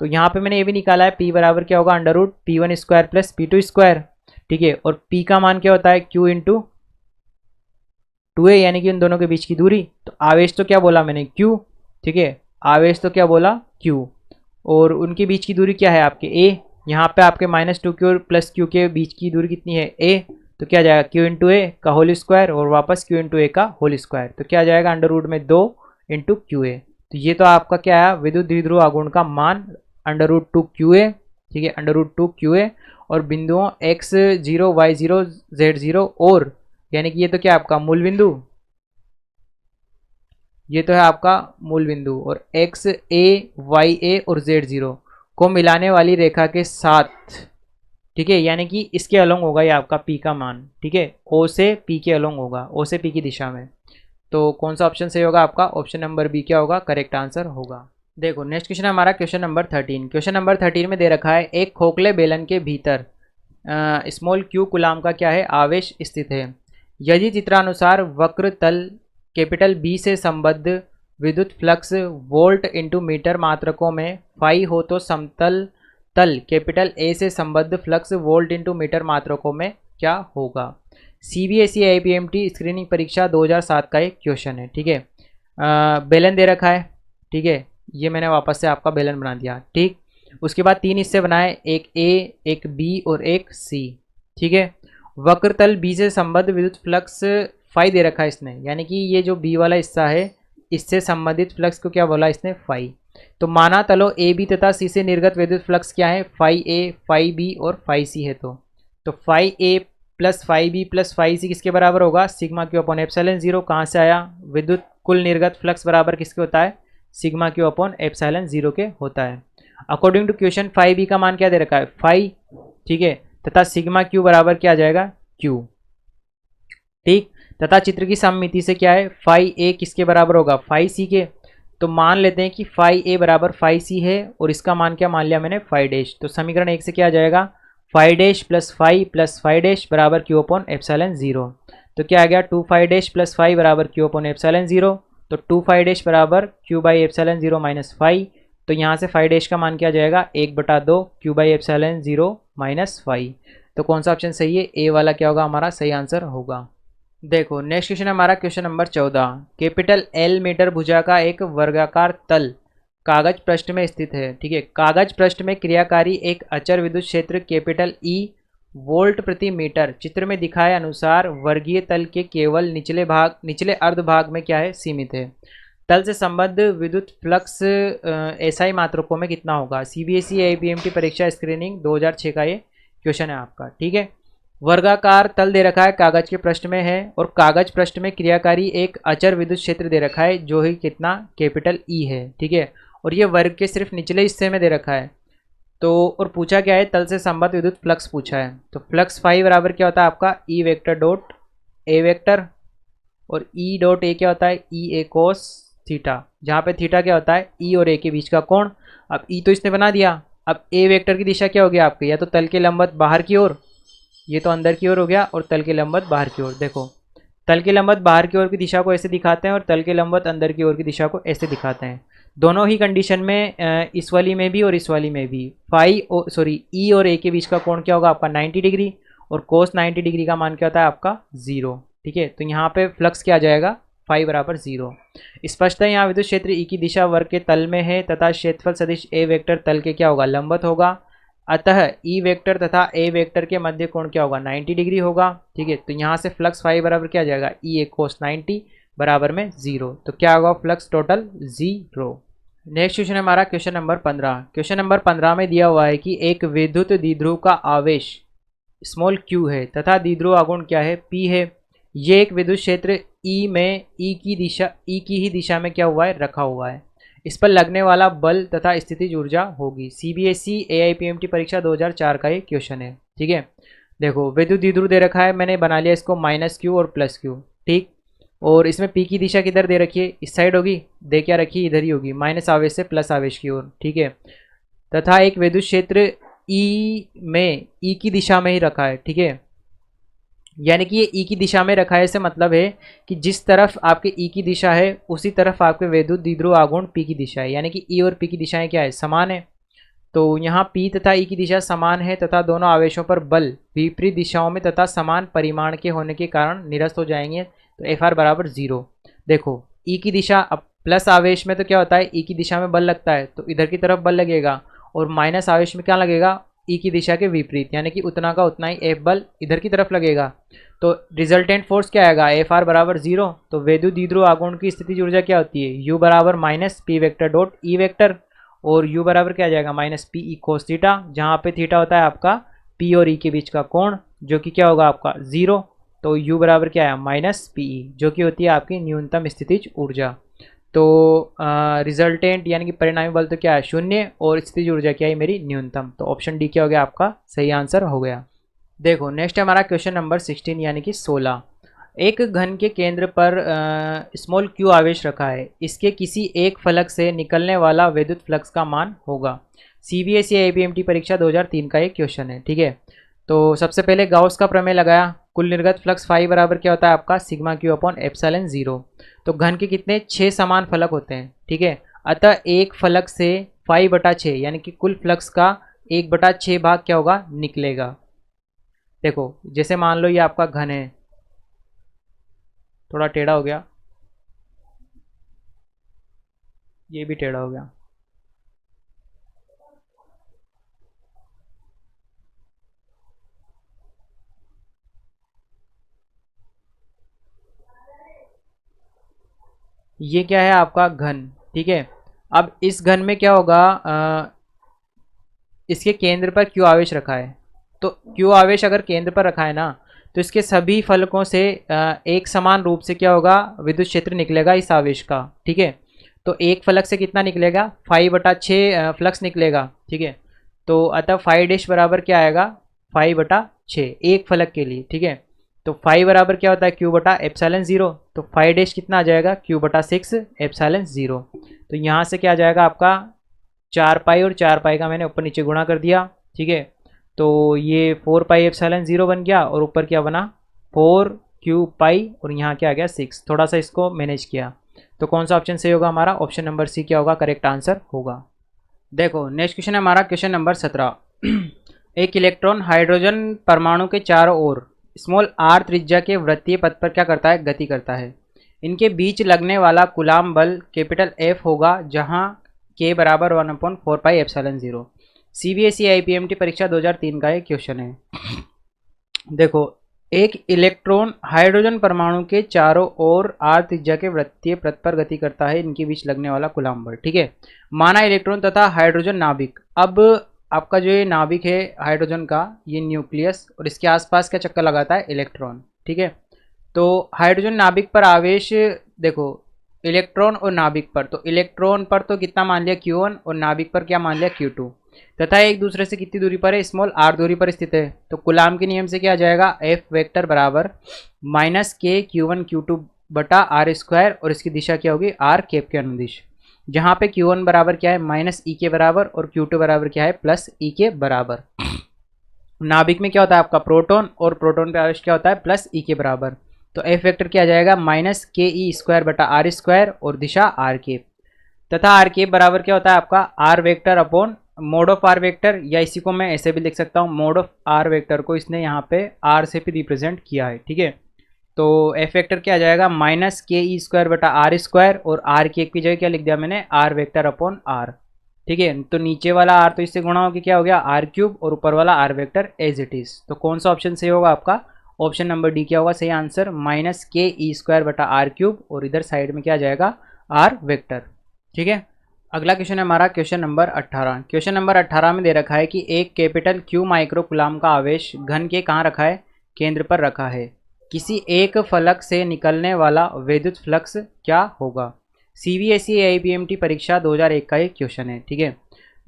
[SPEAKER 1] तो यहाँ पे मैंने ये भी निकाला है, P बराबर क्या होगा, √P1² + P2²। ठीक है, और P का मान क्या होता है, Q × 2a, यानी कि उन दोनों के बीच की दूरी। तो आवेश तो क्या बोला मैंने, Q। ठीक है, आवेश तो क्या बोला, Q, और उनके बीच की दूरी क्या है आपके A। यहाँ पे आपके -2q और +q के बीच की दूरी कितनी है, A। तो क्या जाएगा, Q × a का होल स्क्वायर और वापस Q × a का होल स्क्वायर। तो क्या जाएगा, √2 × QA। तो ये तो आपका क्या है, विद्युत द्विध्रुव आघूर्ण का मान √2 QA। ठीक है, √2 QA, और बिंदुओं x0, y0, z0 और यानी कि ये तो क्या है आपका मूल बिंदु, ये तो है आपका मूल बिंदु, और x a, y a और z0 को मिलाने वाली रेखा के साथ। ठीक है, यानी कि इसके अलोंग होगा ये आपका P का मान। ठीक है, O से P के अलोंग होगा, O से P की दिशा में। तो कौन सा ऑप्शन सही होगा आपका, ऑप्शन नंबर बी क्या होगा, करेक्ट आंसर होगा। देखो नेक्स्ट क्वेश्चन है हमारा क्वेश्चन नंबर 13। क्वेश्चन नंबर 13 में दे रखा है, एक खोखले बेलन के भीतर स्मॉल q कुलाम का क्या है, आवेश स्थित है। यदि चित्रानुसार वक्र तल कैपिटल B से संबद्ध विद्युत फ्लक्स वोल्ट इंटू मीटर मात्रकों में फाई हो तो समतल तल कैपिटल A से संबद्ध फ्लक्स वोल्ट इंटू मीटर मात्रकों में क्या होगा। CBSE IPMT स्क्रीनिंग परीक्षा 2007 का एक क्वेश्चन है। ठीक है, बेलन दे रखा है। ठीक है, ये मैंने वापस से आपका बेलन बना दिया। ठीक, उसके बाद 3 हिस्से बनाए, एक A, एक B और एक C। ठीक है, वक्रतल B से संबद्ध विद्युत फ्लक्स फाई दे रखा है इसने, यानी कि ये जो B वाला हिस्सा है इससे संबंधित फ्लक्स को क्या बोला इसने, फाई। तो माना तलो AB तथा C से निर्गत विद्युत फ्लक्स क्या है, फाई A, फाई B और फाई C है। तो phi A plus phi B plus phi C किसके बराबर होगा, सिग्मा Q अपॉन एप्सिलॉन 0। कहाँ से आया, विद्युत कुल निर्गत फ्लक्स बराबर किसके होता है, सिग्मा Q अपॉन एप्सिलॉन 0 के होता है। According to question phi B का मान क्या दे रखा है, फाई। ठीक है, तथा सिग्मा Q बराबर क्या आ जाएगा, Q। ठीक, तथा चित्र की सममिति से क्या है, फाई A किसके बराबर होगा, फाई C के। तो मान लेते हैं कि फाई A बराबर फाई C है और इसका मान क्या मान लिया मैंने, फाई डैश। तो समीकरण 1 से क्या आ जाएगा, phi dash plus phi dash बराबर Q अपॉन एप्सिलॉन 0। तो क्या आ गया, 2 फाई डैश प्लस फाई बराबर Q अपॉन एप्सिलॉन 0। तो 2 फाई डैश बराबर Q by epsilon 0 minus phi. तो यहाँ से फाई डैश का मान क्या आ जाएगा, 1/2 Q by epsilon 0 minus phi. तो कौन सा ऑप्शन सही है, ए वाला क्या होगा हमारा सही आंसर होगा। देखो नेक्स्ट क्वेश्चन है हमारा question number 14। Capital L metre भुजा का एक वर्गाकार तल कागज पृष्ठ में स्थित है। ठीक है, कागज पृष्ठ में क्रियाकारी एक अचर विद्युत क्षेत्र कैपिटल E वोल्ट प्रति मीटर चित्र में दिखाए अनुसार वर्गीय तल के केवल निचले अर्ध भाग में क्या है, सीमित है। तल से संबद्ध विद्युत फ्लक्स एसआई मात्रकों में कितना होगा? सीबीएसई आईपीएमटी परीक्षा स्क्रीनिंग 2006 का ये क्वेश्चन है आपका। ठीक है, वर्गाकार तल दे रखा है, कागज के पृष्ठ में है, और कागज पृष्ठ में क्रियाकारी एक अचर विद्युत क्षेत्र दे रखा है जो ही कितना, कैपिटल ई है। ठीक है, और ये वर्ग के सिर्फ निचले हिस्से में दे रखा है। तो और पूछा क्या है, तल से संबद्ध विद्युत फ्लक्स पूछा है। तो फ्लक्स फाई बराबर क्या होता है आपका, E vector dot A vector, और ई डॉट ए क्या होता है, ई ए कोस थीटा, जहाँ पे थीटा क्या होता है, ई और ए के बीच का कोण। अब ई तो इसने बना दिया, अब ए वेक्टर की दिशा क्या होगी आपकी, या तो तल के लंबवत बाहर की ओर, ये तो अंदर की ओर हो गया, और तल के लंबवत बाहर की ओर। देखो, तल के लंबवत बाहर की ओर की दिशा को ऐसे दिखाते हैं, और तल के लंबवत अंदर की ओर की दिशा को ऐसे दिखाते हैं। दोनों ही कंडीशन में, इस वाली में भी और इस वाली में भी, ई और ए के बीच का कोण क्या होगा आपका, 90 डिग्री, और कोस 90 डिग्री का मान क्या होता है आपका, 0। ठीक है, तो यहाँ पे फ्लक्स क्या आ जाएगा, फाई बराबर 0। स्पष्ट है यहाँ विद्युत क्षेत्र ई की दिशा वर्ग के तल में है तथा क्षेत्रफल सदिश ए वेक्टर तल के क्या होगा, लंबवत होगा। अतः ई वेक्टर तथा ए वेक्टर के मध्य कोण क्या होगा, 90 डिग्री होगा। ठीक है, तो यहाँ से फ्लक्स फाई बराबर क्या आ जाएगा, ई ए कोस 90 बराबर में 0। तो क्या होगा फ्लक्स टोटल, 0। नेक्स्ट क्वेश्चन है हमारा क्वेश्चन नंबर 15। क्वेश्चन नंबर 15 में दिया हुआ है कि एक विद्युत द्विध्रुव का आवेश स्मॉल q है तथा द्विध्रुव आघूर्ण क्या है, p है। ये एक विद्युत क्षेत्र E में E की ही दिशा में क्या हुआ है, रखा हुआ है। इस पर लगने वाला बल तथा स्थितिज ऊर्जा होगी। सीबीएसई एआईपीएमटी परीक्षा 2004 का ये क्वेश्चन है। ठीक है, देखो विद्युत द्विध्रुव दे रखा है, मैंने बना लिया इसको -q और +q। ठीक, और इसमें p की दिशा किधर दे रखी है, इस साइड होगी, दे क्या रखी, इधर ही होगी, माइनस आवेश से प्लस आवेश की ओर। ठीक है, तथा एक विद्युत क्षेत्र E में E की दिशा में ही रखा है। ठीक है, यानी कि ये E की दिशा में रखा है, इससे मतलब है कि जिस तरफ आपके E की दिशा है उसी तरफ आपके विद्युत द्विध्रुव आघूर्ण P की दिशा है, यानी कि E और P की दिशाएं क्या है, समान है। तो यहाँ P तथा E की दिशा समान है तथा दोनों आवेशों पर बल विपरीत दिशाओं में तथा समान परिमाण के होने के कारण निरस्त हो जाएंगे। तो Fr बराबर 0। देखो E की दिशा, अब प्लस आवेश में तो क्या होता है, E की दिशा में बल लगता है तो इधर की तरफ बल लगेगा, और माइनस आवेश में क्या लगेगा, E की दिशा के विपरीत, यानी कि उतना का उतना ही F बल इधर की तरफ लगेगा। तो रिजल्टेंट फोर्स क्या आएगा, Fr बराबर 0। तो विद्युत द्विध्रुव आघूर्ण की स्थितिज ऊर्जा क्या होती है, U बराबर -p vector dot E vector, और U बराबर क्या आ जाएगा, -p e कोस थीटा, जहाँ पे थीटा होता है आपका P और E के बीच का कोण, जो कि क्या होगा आपका 0। तो U बराबर क्या है, -pe, जो कि होती है आपकी न्यूनतम स्थितिज ऊर्जा। तो रिजल्टेंट यानी कि परिणामी बल तो क्या है, 0, और स्थितिज ऊर्जा क्या है मेरी, न्यूनतम। तो ऑप्शन डी क्या हो गया आपका सही आंसर हो गया। देखो नेक्स्ट है हमारा क्वेश्चन नंबर 16 यानी कि 16। एक घन के केंद्र पर स्मॉल q आवेश रखा है, इसके किसी एक फलक से निकलने वाला विद्युत फ्लक्स का मान होगा। सीबीएसई आईपीएमटी परीक्षा 2003 का एक क्वेश्चन है। ठीक है, तो सबसे पहले गाउस का प्रमेय लगाया, कुल निर्गत फ्लक्स फाई बराबर क्या होता है आपका, सिग्मा क्यू अपॉन एप्सिलॉन 0। तो घन के कितने, 6 समान फलक होते हैं। ठीक है, अतः एक फलक से फाई बटा 6 यानी कि कुल फ्लक्स का 1/6 भाग क्या होगा, निकलेगा। देखो जैसे मान लो ये आपका घन है, थोड़ा टेढ़ा हो गया, ये भी टेढ़ा हो गया। ये क्या है आपका घन। ठीक है, अब इस घन में क्या होगा, इसके केंद्र पर क्यू आवेश रखा है। तो क्यू आवेश अगर केंद्र पर रखा है ना, तो इसके सभी फलकों से एक समान रूप से क्या होगा, विद्युत क्षेत्र निकलेगा इस आवेश का। ठीक है, तो एक फलक से कितना निकलेगा, 5/6 फ्लक्स निकलेगा। ठीक है, तो अतः 5 बराबर क्या आएगा, 5/6 एक फलक के लिए। ठीक है, तो 5 बराबर क्या होता है, क्यू बटा एप्सिलॉन 0। तो 5 कितना आ जाएगा, क्यू बटा 6 एप्सिलॉन 0। तो यहाँ से क्या आ जाएगा आपका 4 पाई, और 4 पाई का मैंने ऊपर नीचे गुणा कर दिया। ठीक है, तो ये 4 पाई एप्सिलॉन 0 बन गया, और ऊपर क्या बना 4 क्यू पाई, और यहाँ क्या आ गया 6। थोड़ा सा इसको मैनेज किया, तो कौन सा ऑप्शन सही होगा हमारा, ऑप्शन नंबर सी क्या होगा करेक्ट आंसर होगा। देखो नेक्स्ट क्वेश्चन है हमारा क्वेश्चन नंबर 17। एक इलेक्ट्रॉन हाइड्रोजन परमाणु के चारों ओर स्मॉल r त्रिज्या के वृत्तीय पथ पर क्या करता है, गति करता है। इनके बीच लगने वाला कूलाम बल कैपिटल F होगा, जहां k बराबर 1/4 पाई एप्सिलॉन 0। सीबीएसई आईपीएमटी परीक्षा 2003 का एक क्वेश्चन है। देखो, एक इलेक्ट्रॉन हाइड्रोजन परमाणु के चारों ओर r त्रिज्या के वृत्तीय पृष्ठ पर गति करता है, इनके बीच लगने वाला कूलम्ब बल। ठीक है, माना इलेक्ट्रॉन तथा हाइड्रोजन नाभिक। अब आपका जो ये नाभिक है हाइड्रोजन का, ये न्यूक्लियस, और इसके आसपास क्या चक्कर लगाता है, इलेक्ट्रॉन। ठीक है, तो हाइड्रोजन नाभिक पर आवेश, देखो इलेक्ट्रॉन और नाभिक पर, तो इलेक्ट्रॉन पर तो कितना मान लिया Q1 और नाभिक पर क्या मान लिया Q2, तथा एक दूसरे से कितनी दूरी पर है, स्मॉल r दूरी पर स्थित है। तो कूलाम के नियम से क्या आ जाएगा, F वेक्टर बराबर माइनस के Q1 Q2 बटा आर स्क्वायर, और इसकी दिशा क्या होगी, r कैप के अनुदिश, जहाँ पे Q1 बराबर क्या है, माइनस ई के बराबर, और Q2 बराबर क्या है, प्लस ई के बराबर। नाभिक में क्या होता है आपका प्रोटॉन, और प्रोटॉन पे आवेश क्या होता है, प्लस ई के बराबर। तो एफ वेक्टर क्या आ जाएगा, माइनस के ई स्क्वायर बटा आर स्क्वायर, और दिशा आर केप, तथा आर केप बराबर क्या होता है आपका, R vector upon mod of R vector, या इसी को मैं ऐसे भी लिख सकता हूँ, मोड ऑफ आर वेक्टर को इसने यहाँ पे आर से भी रिप्रेजेंट किया है। ठीक है, तो एफ वेक्टर क्या आ जाएगा, माइनस के ई स्क्वायर बटा आर स्क्वायर, और आर केप की जगह क्या लिख दिया मैंने, आर वेक्टर अपॉन आर। ठीक है, तो नीचे वाला आर तो इससे गुणा होकर क्या हो गया, आर क्यूब, और ऊपर वाला R vector as it is. तो कौन सा ऑप्शन सही होगा आपका, ऑप्शन नंबर डी क्या होगा सही answer, minus K E square बटा आर क्यूब, और इधर साइड में क्या आ जाएगा, आर वेक्टर। ठीक है, अगला क्वेश्चन है हमारा क्वेश्चन नंबर 18। क्वेश्चन नंबर 18 में दे रखा है कि एक कैपिटल क्यू माइक्रो कूलाम का आवेश घन के कहाँ रखा है, केंद्र पर रखा है, किसी एक फलक से निकलने वाला विद्युत फ्लक्स क्या होगा। CBSE AIPMT परीक्षा 2001 का एक क्वेश्चन है। ठीक है,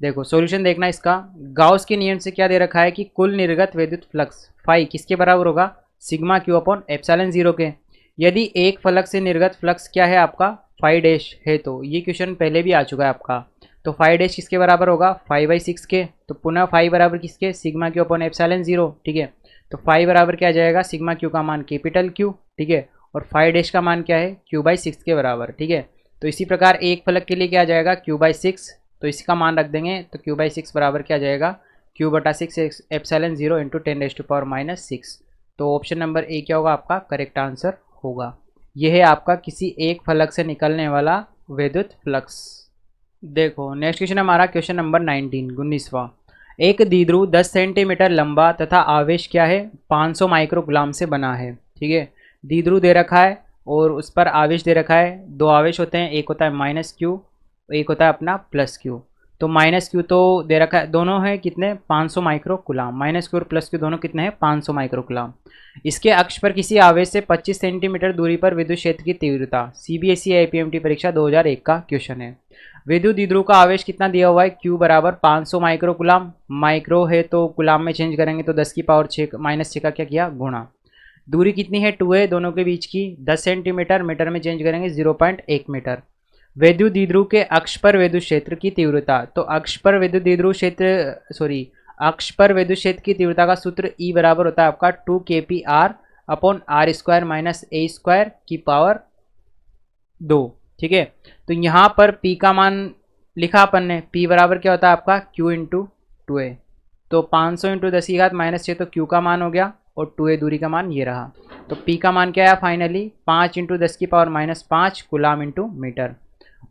[SPEAKER 1] देखो सॉल्यूशन देखना इसका। गाउस के नियम से क्या दे रखा है कि कुल निर्गत विद्युत फ्लक्स फाई किसके बराबर होगा, sigma Q upon epsilon zero के। यदि एक फलक से निर्गत फ्लक्स क्या है आपका, फाई डैश है, तो ये क्वेश्चन पहले भी आ चुका है आपका। तो फाई डैश किसके बराबर होगा, 5/6 के। तो पुनः फाई बराबर किसके, sigma Q upon epsilon zero. ठीक है, तो फाई बराबर क्या आ जाएगा, सिग्मा क्यू का मान कैपिटल क्यू। ठीक है, और फाई डैश का मान क्या है, Q/6 के बराबर। ठीक है, तो इसी प्रकार एक फलक के लिए क्या आ जाएगा, Q/6, तो इसका मान रख देंगे, तो Q/6 बराबर क्या आ जाएगा, Q/6 एप्सिलॉन जीरो इंटू 10⁻⁻6। तो ऑप्शन नंबर ए क्या होगा आपका करेक्ट आंसर होगा। यह है आपका किसी एक फलक से निकलने वाला विद्युत फ्लक्स। देखो नेक्स्ट क्वेश्चन हमारा क्वेश्चन नंबर 19वां। एक द्विध्रुव 10 सेंटीमीटर लंबा तथा आवेश क्या है, 500 माइक्रोकूलाम से बना है। ठीक है, द्विध्रुव दे रखा है और उस पर आवेश दे रखा है। दो आवेश होते हैं, एक होता है माइनस क्यू, एक होता है अपना प्लस क्यू। तो माइनस क्यू तो दे रखा है, दोनों है कितने, 500 माइक्रोकूलाम। माइनस क्यू और प्लस क्यू दोनों कितने हैं, 500 माइक्रोकूलाम। इसके अक्ष पर किसी आवेश से 25 सेंटीमीटर दूरी पर विद्युत क्षेत्र की तीव्रता। CBSE AIPMT परीक्षा 2001 का क्वेश्चन है। विद्युत द्विध्रुव का आवेश कितना दिया हुआ है, Q बराबर 500 माइक्रोकूलाम। माइक्रो है तो कुलाम में चेंज करेंगे, तो 10⁻6 का क्या किया, गुणा। दूरी कितनी है, 2 है दोनों के बीच की, 10 सेंटीमीटर, मीटर में चेंज करेंगे 0.1 मीटर। विद्युत द्विध्रुव के अक्ष पर विद्युत क्षेत्र की तीव्रता, तो अक्ष पर विद्युत द्विध्रुव क्षेत्र अक्ष पर विद्युत क्षेत्र की तीव्रता का सूत्र E बराबर होता है आपका 2kPr upon R square minus A square की पावर 2। ठीक है, तो यहाँ पर P का मान लिखा अपन ने, P बराबर क्या होता है आपका Q इंटू 2a। तो 500 इंटू 10⁻⁻6 तो Q का मान हो गया, और 2a दूरी का मान ये रहा। तो P का मान क्या है finally, 5 into 10⁻⁻5 coulomb into metre.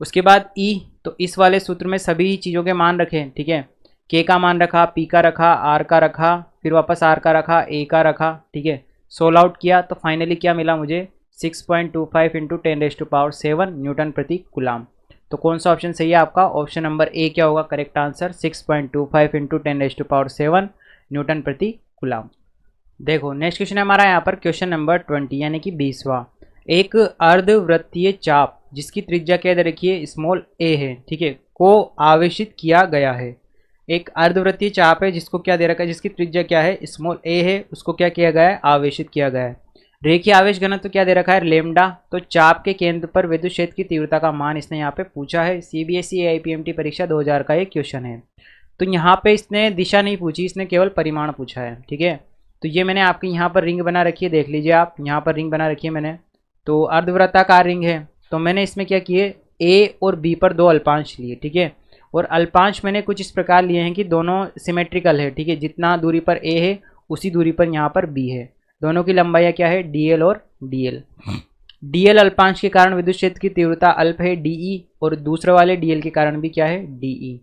[SPEAKER 1] उसके बाद E, तो इस वाले सूत्र में सभी चीज़ों के मान रखें। ठीक है, K का मान रखा, P का रखा, R का रखा, फिर वापस R का रखा, A का रखा। ठीक है, सोल्व आउट किया तो फाइनली क्या मिला मुझे, 6.25 इंटू 10⁻7 न्यूटन प्रति कूलाम। तो कौन सा ऑप्शन सही है आपका, ऑप्शन नंबर ए क्या होगा करेक्ट आंसर, 6.25 इंटू 10⁻7 न्यूटन प्रति कूलाम। देखो नेक्स्ट क्वेश्चन है हमारा यहाँ पर क्वेश्चन नंबर 20 यानी कि 20वां। एक अर्धवृत्तीय चाप जिसकी त्रिज्या क्या दे रखी है, स्मॉल a है। ठीक है, को आवेशित किया गया है। एक अर्धवृत्तीय चाप है जिसको क्या दे रखा है, जिसकी त्रिज्या क्या है, स्मॉल a है, उसको क्या किया गया है, आवेशित किया गया है। रेखीय आवेश घनत्व तो क्या दे रखा है, लेमडा। तो चाप के केंद्र पर विद्युत क्षेत्र की तीव्रता का मान इसने यहाँ पे पूछा है। CBSE AIPMT परीक्षा 2000 का एक क्वेश्चन है। तो यहाँ पे इसने दिशा नहीं पूछी, इसने केवल परिमाण पूछा है। ठीक है, तो ये मैंने आपकी यहाँ पर रिंग बना रखी है, देख लीजिए आप, यहाँ पर रिंग बना रखी है मैंने। तो अर्धवृत्ताकार रिंग है, तो मैंने इसमें क्या किए, A और B पर 2 अल्पांश लिए। ठीक है, और अल्पांश मैंने कुछ इस प्रकार लिए हैं कि दोनों सिमेट्रिकल है। ठीक है, जितना दूरी पर A है उसी दूरी पर यहाँ पर B है। दोनों की लंबाई क्या है, DL और DL। DL अल्पांश के कारण विद्युत क्षेत्र की तीव्रता अल्प है DE, और दूसरे वाले DL के कारण भी क्या है, DE।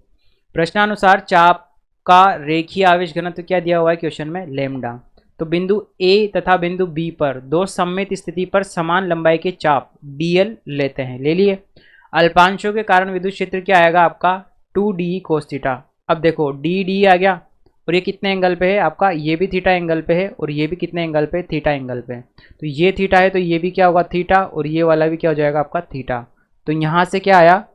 [SPEAKER 1] प्रश्नानुसार चाप का रेखीय आवेश घनत्व क्या दिया हुआ है क्वेश्चन में, लेमडा। तो बिंदु ए तथा बिंदु बी पर दो सममित स्थिति पर समान लंबाई के चाप डीएल लेते हैं, ले लिए। अल्पांशों के कारण विद्युत क्षेत्र क्या आएगा आपका 2d cos थीटा। अब देखो डी डी आ गया, और ये कितने एंगल पे है आपका, ये भी थीटा एंगल पे है, और ये भी कितने एंगल पे, थीटा एंगल पे। तो ये थीटा है तो ये भी क्या होगा थीटा, और ये वाला भी क्या हो जाएगा आपका थीटा। तो यहाँ से क्या आया,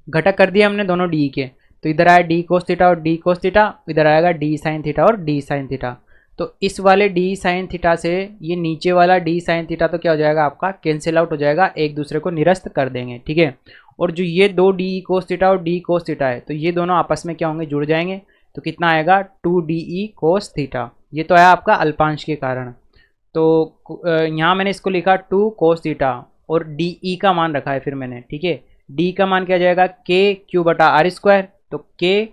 [SPEAKER 1] घटक कर दिया हमने दोनों डी के, तो इधर आया डी कोस थीटा और डी कोस थीटा, इधर आएगा डी साइन थीटा और डी साइन थीटा। तो इस वाले डी साइन थीटा से ये नीचे वाला डी साइन थीटा तो क्या हो जाएगा आपका कैंसिल आउट हो जाएगा, एक दूसरे को निरस्त कर देंगे, ठीक है। और जो ये दो डी कोस थीटा और डी कोस थीटा है, तो ये दोनों आपस में क्या होंगे, जुड़ जाएंगे। तो कितना आएगा 2de कोस थीटा। ये तो आया आपका अल्पांश के कारण। तो यहाँ मैंने इसको लिखा 2 कोस थीटा और डी का मान रखा है फिर मैंने, ठीक है। डी का मान क्या जाएगा के क्यू बटा आर स्क्वायर। तो के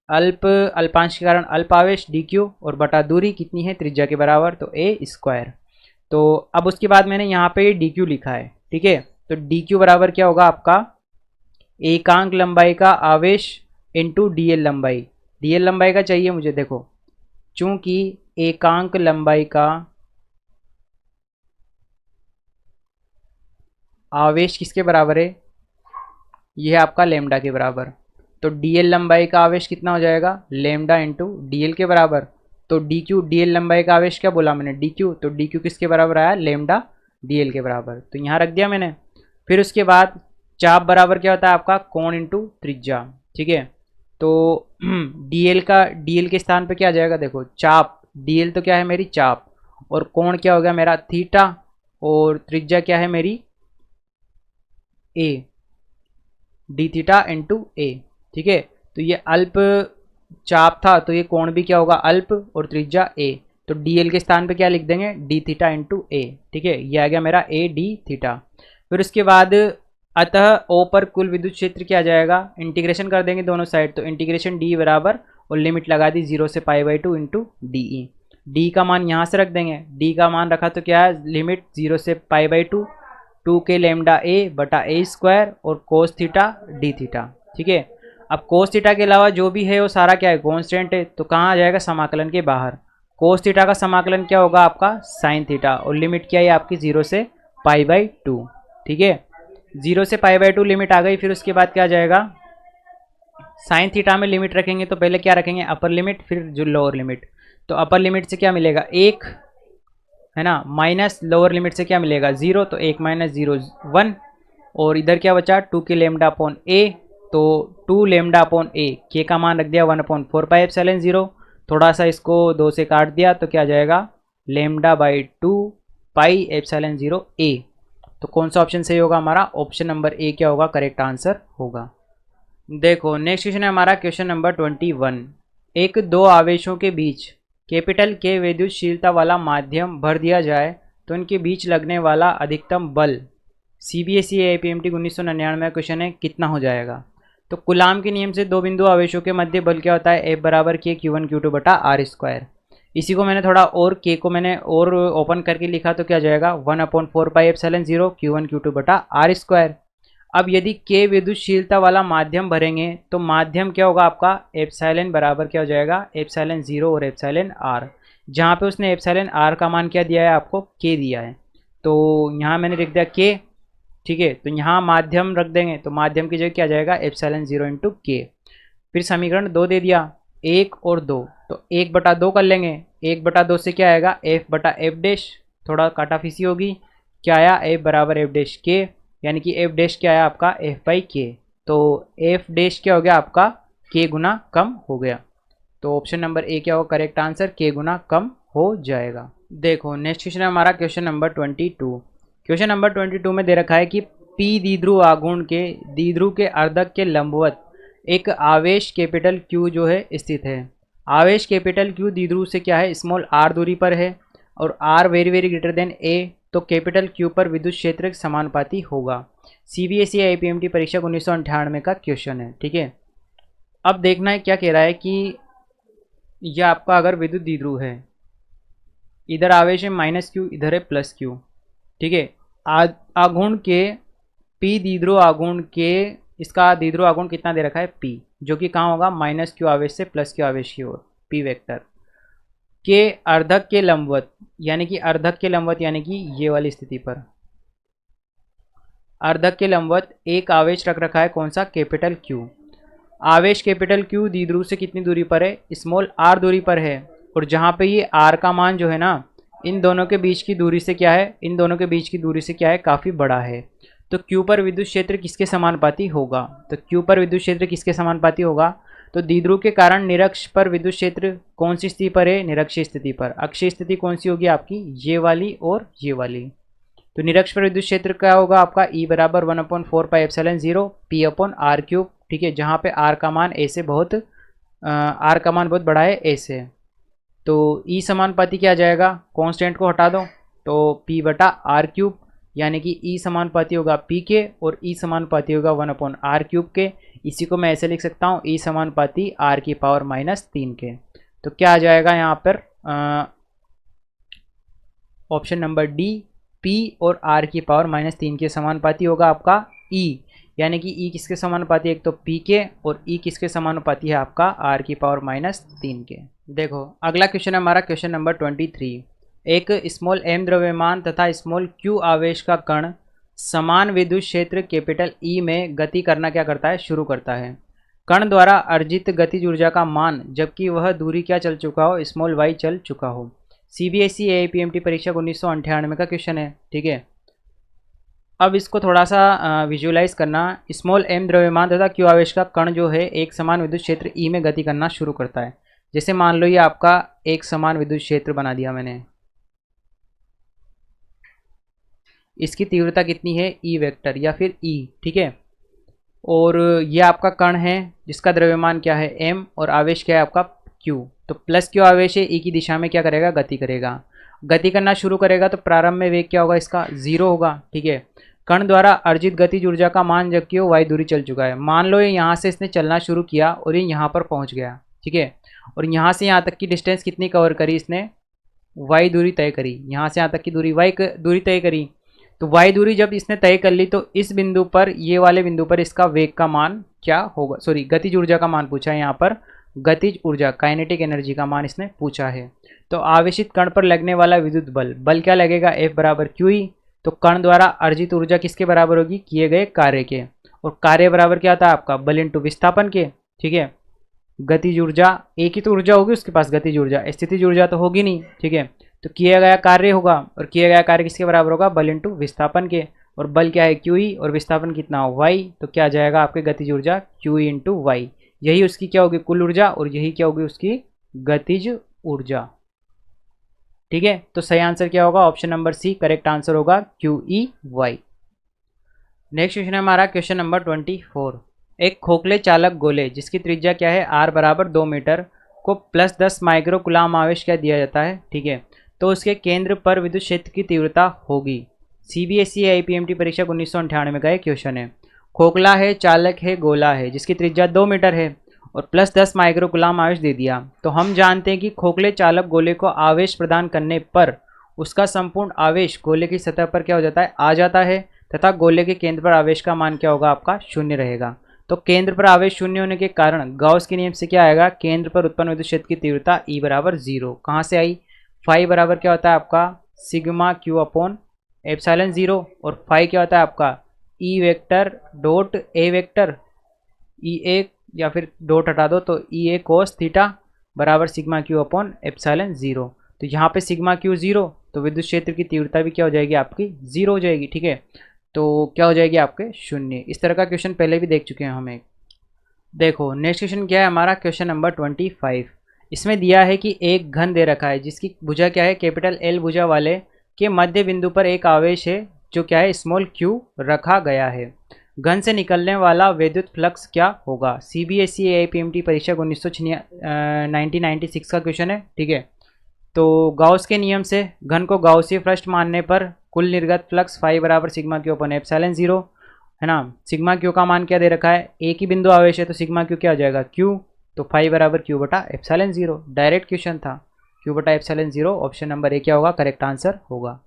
[SPEAKER 1] अल्पांश के कारण अल्प आवेश डी क्यू, और बटा दूरी कितनी है त्रिज्या के बराबर, तो ए स्क्वायर। तो अब उसके बाद मैंने यहाँ पे डी क्यू लिखा है, ठीक है। तो डी क्यू बराबर क्या होगा आपका एकांक लंबाई का आवेश इंटू डी एल लंबाई। डी एल लंबाई का चाहिए मुझे, देखो चूंकि एकांक लंबाई का आवेश किसके बराबर है, यह है आपका लेमडा के बराबर। तो डीएल लंबाई का आवेश कितना हो जाएगा, लेमडा इंटू डीएल के बराबर। तो डी क्यू डीएल लंबाई का आवेश क्या बोला मैंने, डी क्यू, तो डी क्यू किसके बराबर आया, लेमडा डीएल के बराबर। तो यहाँ रख दिया मैंने। फिर उसके बाद चाप बराबर क्या होता है आपका कोण इंटू त्रिज्या, ठीक है। तो डीएल के स्थान पे क्या आ जाएगा, देखो चाप, डीएल तो क्या है मेरी चाप, और कोण क्या हो गया मेरा थीटा, और त्रिज्या क्या है मेरी ए, डी थीटा इंटू ए, ठीक है। तो ये अल्प चाप था तो ये कोण भी क्या होगा अल्प, और त्रिज्या ए। तो डीएल के स्थान पे क्या लिख देंगे, डी थीटा इंटू ए, ठीक है। ये आ गया मेरा ए डी थीटा। फिर उसके बाद अतः ओ पर कुल विद्युत क्षेत्र क्या आ जाएगा, इंटीग्रेशन कर देंगे दोनों साइड। तो इंटीग्रेशन डी बराबर, और लिमिट लगा दी 0 से π/2 इंटू डी ई। डी का मान यहाँ से रख देंगे, डी का मान रखा तो क्या है लिमिट 0 से π/2 2 के लेमडा ए बटा ए स्क्वायर और कोस थीटा डी थीटा, ठीक है। अब कोस थीटा के अलावा जो भी है वो सारा क्या है कॉन्स्टेंट है, तो कहाँ आ जाएगा समाकलन के बाहर। कोस थीटा का समाकलन क्या होगा आपका साइन थीटा, और लिमिट क्या है आपकी 0 से π/2, ठीक है। 0 से π/2 लिमिट आ गई। फिर उसके बाद क्या आ जाएगा, साइन थीटा में लिमिट रखेंगे तो पहले क्या रखेंगे अपर लिमिट, फिर जो लोअर लिमिट। तो अपर लिमिट से क्या मिलेगा 1 है ना, माइनस लोअर लिमिट से क्या मिलेगा 0, तो 1 - 0 1, और इधर क्या बचा 2 के लेमडा अपॉन ए, तो 2 लेमडा अपॉन ए, के का मान रख दिया 1/4πε0, थोड़ा सा इसको 2 से काट दिया तो क्या आ जाएगा λ/2πε0 ए। तो कौन सा ऑप्शन सही होगा हमारा, ऑप्शन नंबर ए क्या होगा करेक्ट आंसर होगा। देखो नेक्स्ट क्वेश्चन है हमारा क्वेश्चन नंबर 21। एक दो आवेशों के बीच कैपिटल के विद्युतशीलता वाला माध्यम भर दिया जाए तो इनके बीच लगने वाला अधिकतम बल CBSE APMT 1999 क्वेश्चन है कितना हो जाएगा। तो कूलाम के नियम से दो बिंदु आवेशों के मध्य बल क्या होता है F बराबर K Q1 Q2 बटा आर स्क्वायर। इसी को मैंने थोड़ा और K को मैंने और ओपन करके लिखा तो क्या जाएगा 1/4πε0 Q1 Q2 बटा आर स्क्वायर। अब यदि K विद्युतशीलता वाला माध्यम भरेंगे तो माध्यम क्या होगा आपका एप्सिलॉन बराबर क्या हो जाएगा एप्सिलॉन 0 और एप्सिलॉन r, जहाँ पे उसने एप्सिलॉन r का मान क्या दिया है आपको K दिया है, तो यहाँ मैंने लिख दिया K, ठीक है। तो यहाँ माध्यम रख देंगे तो माध्यम की जगह क्या जाएगा एप्सिलॉन 0 इंटू के। फिर समीकरण 2 दे दिया 1 और 2, तो 1/2 कर लेंगे, 1/2 से क्या आएगा F/F', थोड़ा काटाफीसी होगी, क्या आया F बराबर F' के, यानी कि F' क्या आया आपका F/K। तो F' क्या हो गया आपका K गुना कम हो गया। तो ऑप्शन नंबर ए क्या होगा करेक्ट आंसर, K गुना कम हो जाएगा। देखो नेक्स्ट क्वेश्चन है हमारा क्वेश्चन नंबर 22। क्वेश्चन नंबर 22 में दे रखा है कि P द्विध्रुव आघूर्ण के द्विध्रुव के अर्धक के लंबवत एक आवेश कैपिटल Q जो है स्थित है। आवेश कैपिटल Q द्विध्रुव से क्या है स्मॉल r दूरी पर है और r very very greater than a, तो कैपिटल Q पर विद्युत क्षेत्र समानुपाती होगा। CBSE IPMT परीक्षा 1998 का क्वेश्चन है, ठीक है। अब देखना है क्या कह रहा है कि यह आपका अगर विद्युत द्विध्रुव है, इधर आवेश है -Q, इधर है +Q, ठीक है। आघूर्ण के P द्विध्रुव आघूर्ण के इसका द्विध्रुव आघूर्ण कितना दे रखा है P, जो कि कहाँ होगा -Q आवेश से +Q आवेश की ओर P वेक्टर। के अर्धक के लंबवत, यानी कि अर्धक के लंबवत यानी कि ये वाली स्थिति पर अर्धक के लंबवत एक आवेश रख रखा है, कौन सा, कैपिटल क्यू। आवेश कैपिटल क्यू द्विध्रुव से कितनी दूरी पर है, स्मॉल आर दूरी पर है। और जहाँ पे ये आर का मान जो है ना, इन दोनों के बीच की दूरी से क्या है, इन दोनों के बीच की दूरी से क्या है, काफ़ी बड़ा है। तो क्यू पर विद्युत क्षेत्र किसके समानुपाती होगा, तो क्यू पर विद्युत क्षेत्र किसके समानुपाती होगा, तो द्विध्रुव के कारण निरक्ष पर विद्युत क्षेत्र कौन सी स्थिति पर है, निरक्षीय स्थिति पर। अक्षीय स्थिति कौन सी होगी आपकी, ये वाली और ये वाली। तो निरक्ष पर विद्युत क्षेत्र क्या होगा आपका, E बराबर 1/4πε0 P अपॉन आर क्यूब, ठीक है, जहाँ पे आर का मान ए से बहुत आर का मान बहुत बड़ा है ए से। तो E समानुपाती क्या आ जाएगा, कांस्टेंट को हटा दो तो P बटा आर क्यूब, यानी कि E समानुपाती होगा P के और E समानुपाती होगा 1/r क्यूब के। इसी को मैं ऐसे लिख सकता हूँ, E समानुपाती r की पावर -3 के। तो क्या आ जाएगा यहाँ पर, ऑप्शन नंबर डी, P और r की पावर -3 के समानुपाती होगा आपका E, यानी कि E किसके समानुपाती है, एक तो P के, और E किसके समानुपाती है आपका r की पावर -3 के। देखो अगला क्वेश्चन है हमारा क्वेश्चन नंबर 23। एक स्मॉल m द्रव्यमान तथा स्मॉल q आवेश का कण समान विद्युत क्षेत्र कैपिटल E में गति करना क्या करता है, शुरू करता है। कण द्वारा अर्जित गतिज ऊर्जा का मान जबकि वह दूरी क्या चल चुका हो, स्मॉल y चल चुका हो। CBSE AIPMT परीक्षा 1998 का क्वेश्चन है, ठीक है। अब इसको थोड़ा सा विजुअलाइज करना। स्मॉल m द्रव्यमान तथा q आवेश का कण जो है एक समान विद्युत क्षेत्र E में गति करना शुरू करता है। जैसे मान लो ये आपका एक समान विद्युत क्षेत्र बना दिया मैंने, इसकी तीव्रता कितनी है, E वेक्टर या फिर E, ठीक है। और ये आपका कण है जिसका द्रव्यमान क्या है m और आवेश क्या है आपका q। तो प्लस q आवेश है, E की दिशा में क्या करेगा, गति करेगा। गति करना शुरू करेगा तो प्रारंभ में वेग क्या होगा, इसका 0 होगा, ठीक है। कण द्वारा अर्जित गतिज ऊर्जा का मान जबकि वो y दूरी चल चुका है। मान लो ये यहाँ से इसने चलना शुरू किया और ये यहाँ पर पहुँच गया, ठीक है। और यहाँ से यहाँ तक की डिस्टेंस कितनी कवर करी इसने, y दूरी तय करी। यहाँ से यहाँ तक की दूरी y दूरी तय करी। तो y दूरी जब इसने तय कर ली तो इस बिंदु पर, ये वाले बिंदु पर इसका वेग का मान क्या होगा, सॉरी गतिज ऊर्जा का मान पूछा है यहाँ पर, गतिज ऊर्जा काइनेटिक एनर्जी का मान इसने पूछा है। तो आवेशित कण पर लगने वाला विद्युत बल, बल क्या लगेगा, F बराबर QE। तो कण द्वारा अर्जित ऊर्जा किसके बराबर होगी, किए गए कार्य के। और कार्य बराबर क्या था आपका, बल इंटू विस्थापन के, ठीक है। गतिज ऊर्जा, एक ही तो ऊर्जा होगी उसके पास, गतिज ऊर्जा, स्थितिज ऊर्जा तो होगी नहीं, ठीक है। तो किया गया कार्य होगा, और किया गया कार्य किसके बराबर होगा, बल इंटू विस्थापन के। और बल क्या है QE और विस्थापन कितना हो y। तो क्या आ जाएगा आपके गतिज ऊर्जा QE इंटू y। यही उसकी क्या होगी कुल ऊर्जा, और यही क्या होगी उसकी गतिज ऊर्जा, ठीक है। तो सही आंसर क्या होगा, option number C correct answer होगा QEY। नेक्स्ट क्वेश्चन है हमारा क्वेश्चन नंबर 24। एक खोखले चालक गोले जिसकी त्रिज्या क्या है r बराबर 2 मीटर को +10 माइक्रो कूलाम आवेश क्या दिया जाता है, ठीक है। तो उसके केंद्र पर विद्युत क्षेत्र की तीव्रता होगी। CBSE AIPMT परीक्षा 1998 का एक क्वेश्चन है। खोखला है, चालक है, गोला है जिसकी त्रिज्या 2 मीटर है और +10 माइक्रो कूलाम आवेश दे दिया। तो हम जानते हैं कि खोखले चालक गोले को आवेश प्रदान करने पर उसका संपूर्ण आवेश गोले की सतह पर क्या हो जाता है, आ जाता है, तथा गोले के केंद्र पर आवेश का मान क्या होगा आपका, 0 रहेगा। तो केंद्र पर आवेश 0 होने के कारण गॉस के नियम से क्या आएगा, केंद्र पर उत्पन्न विद्युत क्षेत्र की तीव्रता E बराबर 0 कहाँ से आई, फाई बराबर क्या होता है आपका सिग्मा क्यू अपॉन एप्सिलॉन 0, और फाई क्या होता है आपका E vector dot A vector, E1 या फिर डॉट हटा दो तो E1 कोस थीटा बराबर सिग्मा क्यू अपॉन एप्सिलॉन 0। तो यहाँ पे सिग्मा क्यू 0, तो विद्युत क्षेत्र की तीव्रता भी क्या हो जाएगी आपकी 0 हो जाएगी, ठीक है। तो क्या हो जाएगी आपके 0। इस तरह का क्वेश्चन पहले भी देख चुके हैं हम एक। देखो नेक्स्ट क्वेश्चन क्या है हमारा क्वेश्चन नंबर 25। इसमें दिया है कि एक घन दे रखा है जिसकी भुजा क्या है, कैपिटल L भुजा वाले के मध्य बिंदु पर एक आवेश है जो क्या है स्मॉल q रखा गया है। घन से निकलने वाला विद्युत फ्लक्स क्या होगा। CBSE AIPMT परीक्षा 1996 का क्वेश्चन है, ठीक है। तो गाउस के नियम से घन को गाउसीय पृष्ठ मानने पर कुल निर्गत फ्लक्स फाई बराबर सिग्मा क्यू अपन एप्सिलॉन 0 है ना। सिग्मा क्यू का मान क्या दे रखा है, एक ही बिंदु आवेश है तो सिग्मा क्यू क्या हो जाएगा क्यू, तो फाई बराबर क्यू बटा एप्सिलॉन 0। डायरेक्ट क्वेश्चन था, क्यू बटा एप्सिलॉन 0, ऑप्शन नंबर ए क्या होगा करेक्ट आंसर होगा।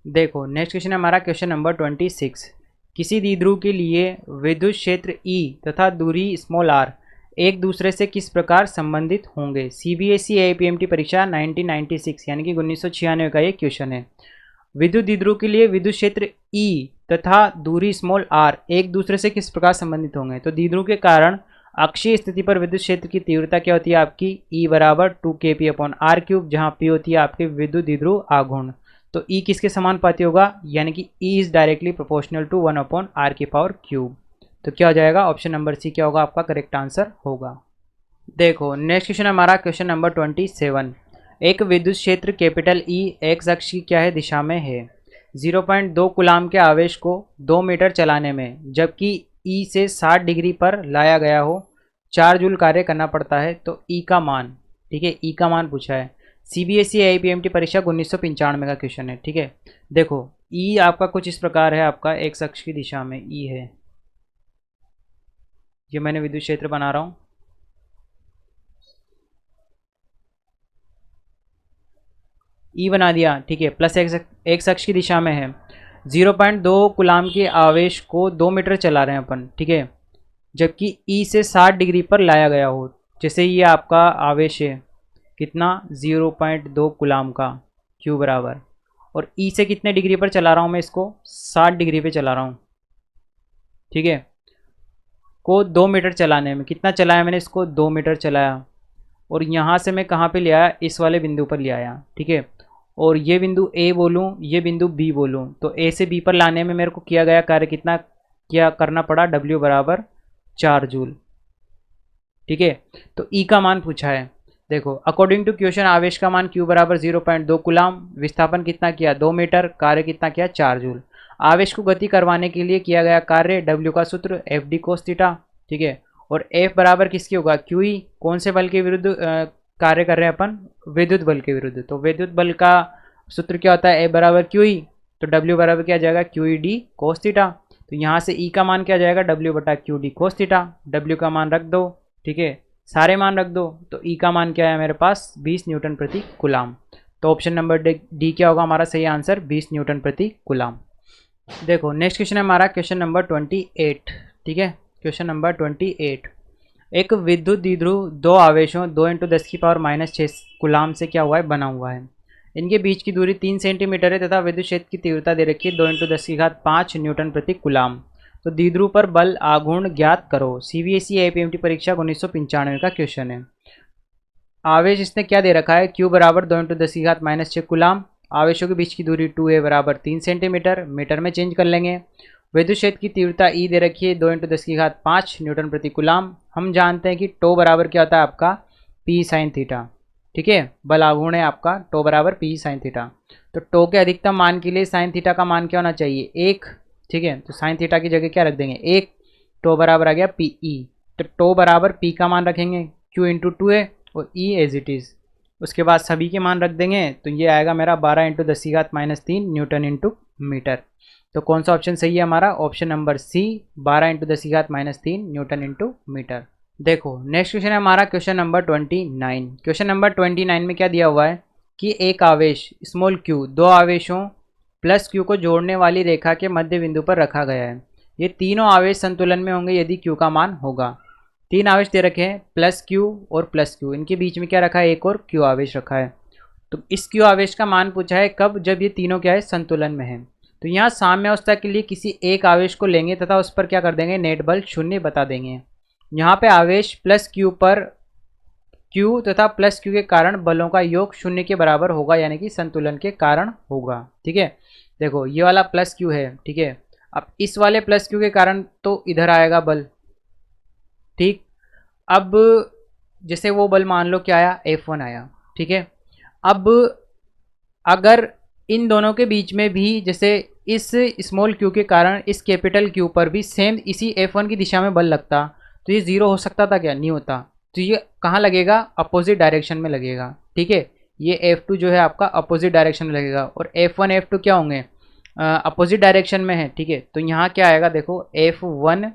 [SPEAKER 1] देखो नेक्स्ट क्वेश्चन है हमारा क्वेश्चन नंबर 26। किसी द्विध्रुव के लिए विद्युत क्षेत्र E तथा दूरी स्मॉल r एक दूसरे से किस प्रकार संबंधित होंगे। सीबीएसई एपीएमटी परीक्षा 1996 यानी कि 1996 का ये क्वेश्चन है। विद्युत द्विध्रुव के लिए विद्युत क्षेत्र E तथा दूरी स्मॉल r एक दूसरे से किस प्रकार संबंधित होंगे। तो द्विध्रुव के कारण अक्षीय स्थिति पर विद्युत क्षेत्र की तीव्रता क्या होती है आपकी, E बराबर 2kp/r³, जहाँ P होती है आपके विद्युत द्विध्रुव आघूर्ण। तो E किसके समानुपाती होगा, यानी कि E is directly proportional to 1/r³। तो क्या हो जाएगा, ऑप्शन नंबर सी क्या होगा आपका करेक्ट आंसर होगा। देखो नेक्स्ट क्वेश्चन हमारा क्वेश्चन नंबर 27। एक विद्युत क्षेत्र कैपिटल E एक्स अक्ष की क्या है दिशा में है। 0.2 कूलाम के आवेश को 2 मीटर चलाने में जबकि E से 60 डिग्री पर लाया गया हो 4 जूल कार्य करना पड़ता है। तो E का मान, ठीक है, E का मान पूछा है। सीबीएसई आईपीएमटी परीक्षा 1995 का क्वेश्चन है, ठीक है। देखो E आपका कुछ इस प्रकार है, आपका एक्स अक्ष की दिशा में E है। ये मैंने विद्युत क्षेत्र बना रहा हूँ। E बना दिया, ठीक है, प्लस एक्स अक्ष की दिशा में है। 0.2 कूलाम के आवेश को 2 मीटर चला रहे हैं अपन, ठीक है, जबकि E से 60 डिग्री पर लाया गया हो। जैसे ये आपका आवेश है कितना, 0.2 कूलाम का, Q बराबर, और E से कितने डिग्री पर चला रहा हूँ मैं इसको, 60 डिग्री पे चला रहा हूँ, ठीक है, को 2 मीटर चलाने में कितना चलाया मैंने इसको, 2 मीटर चलाया। और यहाँ से मैं कहाँ पे ले आया, इस वाले बिंदु पर ले आया, ठीक है। और ये बिंदु A बोलूँ, ये बिंदु B बोलूँ, तो A से B पर लाने में मेरे को किया गया कार्य कितना क्या करना पड़ा, W बराबर 4 जूल, ठीक है। तो E का मान पूछा है। देखो अकॉर्डिंग टू क्वेश्चन आवेश का मान Q बराबर 0.2 कूलाम, विस्थापन कितना किया, 2 मीटर, कार्य कितना किया, 4 जूल। आवेश को गति करवाने के लिए किया गया कार्य W का सूत्र FD cos थीटा, ठीक है। और F बराबर किसकी होगा, QE, कौन से बल के विरुद्ध कार्य कर रहे हैं अपन, विद्युत बल के विरुद्ध। तो विद्युत बल का सूत्र क्या होता है, F बराबर QE, तो W बराबर क्या आ जाएगा, QED cos थीटा। तो यहाँ से E का मान क्या आ जाएगा, W बटा QD cos थीटा। W का मान रख दो, ठीक है, सारे मान रख दो। तो E का मान क्या है मेरे पास, 20 न्यूटन प्रति कूलाम। तो ऑप्शन नंबर डी क्या होगा हमारा सही आंसर, 20 न्यूटन प्रति कूलाम। देखो नेक्स्ट क्वेश्चन है हमारा क्वेश्चन नंबर 28, ठीक है, क्वेश्चन नंबर 28। एक विद्युत द्विध्रुव दो आवेशों 2 × 10⁻⁻6 कूलाम से क्या हुआ है, बना हुआ है। इनके बीच की दूरी 3 सेंटीमीटर है तथा विद्युत क्षेत्र की तीव्रता दे रखी है 2 × 10⁵5 न्यूटन प्रति कूलाम। तो द्विध्रुव पर बल आघूर्ण ज्ञात करो। सीबीएसई आईपीएमटी परीक्षा 1995 का क्वेश्चन है। आवेश इसने क्या दे रखा है, Q बराबर 2 × 10⁻6 कूलाम। आवेशों के बीच की दूरी 2a बराबर 3 सेंटीमीटर, मीटर में चेंज कर लेंगे। विद्युत क्षेत्र की तीव्रता E दे रखी है 2 × 10⁵5 न्यूटन प्रति कूलाम। हम जानते हैं कि टो बराबर क्या होता है आपका, P sin थीटा, ठीक है, बल आघूर्ण है आपका, टो बराबर P sin थीटा। तो टो के अधिकतम मान के लिए साइन थीटा का मान क्या होना चाहिए, 1, ठीक है। तो साइन थीटा की जगह क्या रख देंगे, 1, टो बराबर आ गया PE। तो टो बराबर P का मान रखेंगे, Q × 2a और E एज इट इज़। उसके बाद सभी के मान रख देंगे, तो ये आएगा मेरा 12 × 10⁻³ न्यूटन इंटू मीटर। तो कौन सा ऑप्शन सही है हमारा, option number C, 12 × 10⁻³ newton into metre. देखो नेक्स्ट क्वेश्चन है हमारा क्वेश्चन नंबर 29। क्वेश्चन नंबर 29 में क्या दिया हुआ है कि एक आवेश स्मॉल q दो आवेशों प्लस q को जोड़ने वाली रेखा के मध्य बिंदु पर रखा गया है। ये तीनों आवेश संतुलन में होंगे यदि q का मान होगा। 3 आवेश दे रखे हैं, प्लस q और प्लस q, इनके बीच में क्या रखा है, एक और q आवेश रखा है। तो इस q आवेश का मान पूछा है कब, जब ये तीनों क्या है, संतुलन में है। तो यहाँ साम्यावस्था के लिए किसी एक आवेश को लेंगे तथा उस पर क्या कर देंगे, नेट बल 0 बता देंगे। यहाँ पे आवेश प्लस q पर q तथा प्लस q के कारण बलों का योग 0 के बराबर होगा, यानी कि संतुलन के कारण होगा, ठीक है। देखो ये वाला प्लस q है, ठीक है, अब इस वाले प्लस q के कारण तो इधर आएगा बल, ठीक। अब जैसे वो बल मान लो क्या आया, F1 आया, ठीक है। अब अगर इन दोनों के बीच में भी जैसे इस स्मॉल q के कारण इस कैपिटल Q पर भी सेम इसी F1 की दिशा में बल लगता, तो ये जीरो हो सकता था क्या, नहीं होता। तो ये कहाँ लगेगा, अपोजिट डायरेक्शन में लगेगा, ठीक है। ये F2 जो है आपका अपोजिट डायरेक्शन में लगेगा और F1 F2 क्या होंगे, अपोजिट डायरेक्शन में है, ठीक है। तो यहाँ क्या आएगा, देखो F1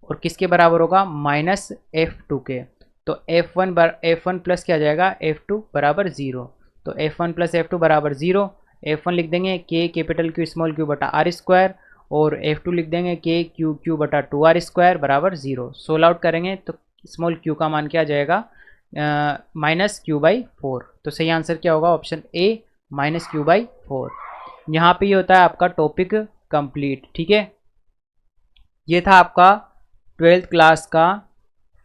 [SPEAKER 1] और किसके बराबर होगा, माइनस F2 के। तो F1 प्लस क्या आ जाएगा, F2 बराबर 0। तो F1 प्लस F2 बराबर 0। F1 लिख देंगे K capital Q small q बटा r² और F2 लिख देंगे K Q बटा 2r² बराबर 0। सोल्व आउट करेंगे तो स्मॉल क्यू का मान क्या आ जाएगा, -q/4। तो सही आंसर क्या होगा, ऑप्शन ए -q/4। यहाँ पे ये होता है आपका टॉपिक कंप्लीट। ठीक है, ये था आपका 12th क्लास का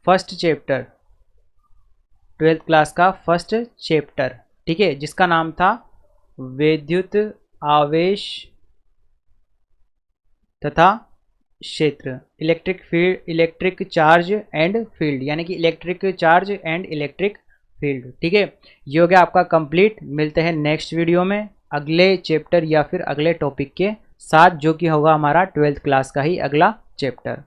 [SPEAKER 1] फर्स्ट चैप्टर, 12th क्लास का फर्स्ट चैप्टर, ठीक है, जिसका नाम था विद्युत आवेश तथा क्षेत्र, electric field, electric charge and field, यानी कि electric charge and electric field. ठीक है, ये हो गया आपका कंप्लीट। मिलते हैं नेक्स्ट वीडियो में अगले चैप्टर या फिर अगले टॉपिक के साथ, जो कि होगा हमारा 12th क्लास का ही अगला चैप्टर।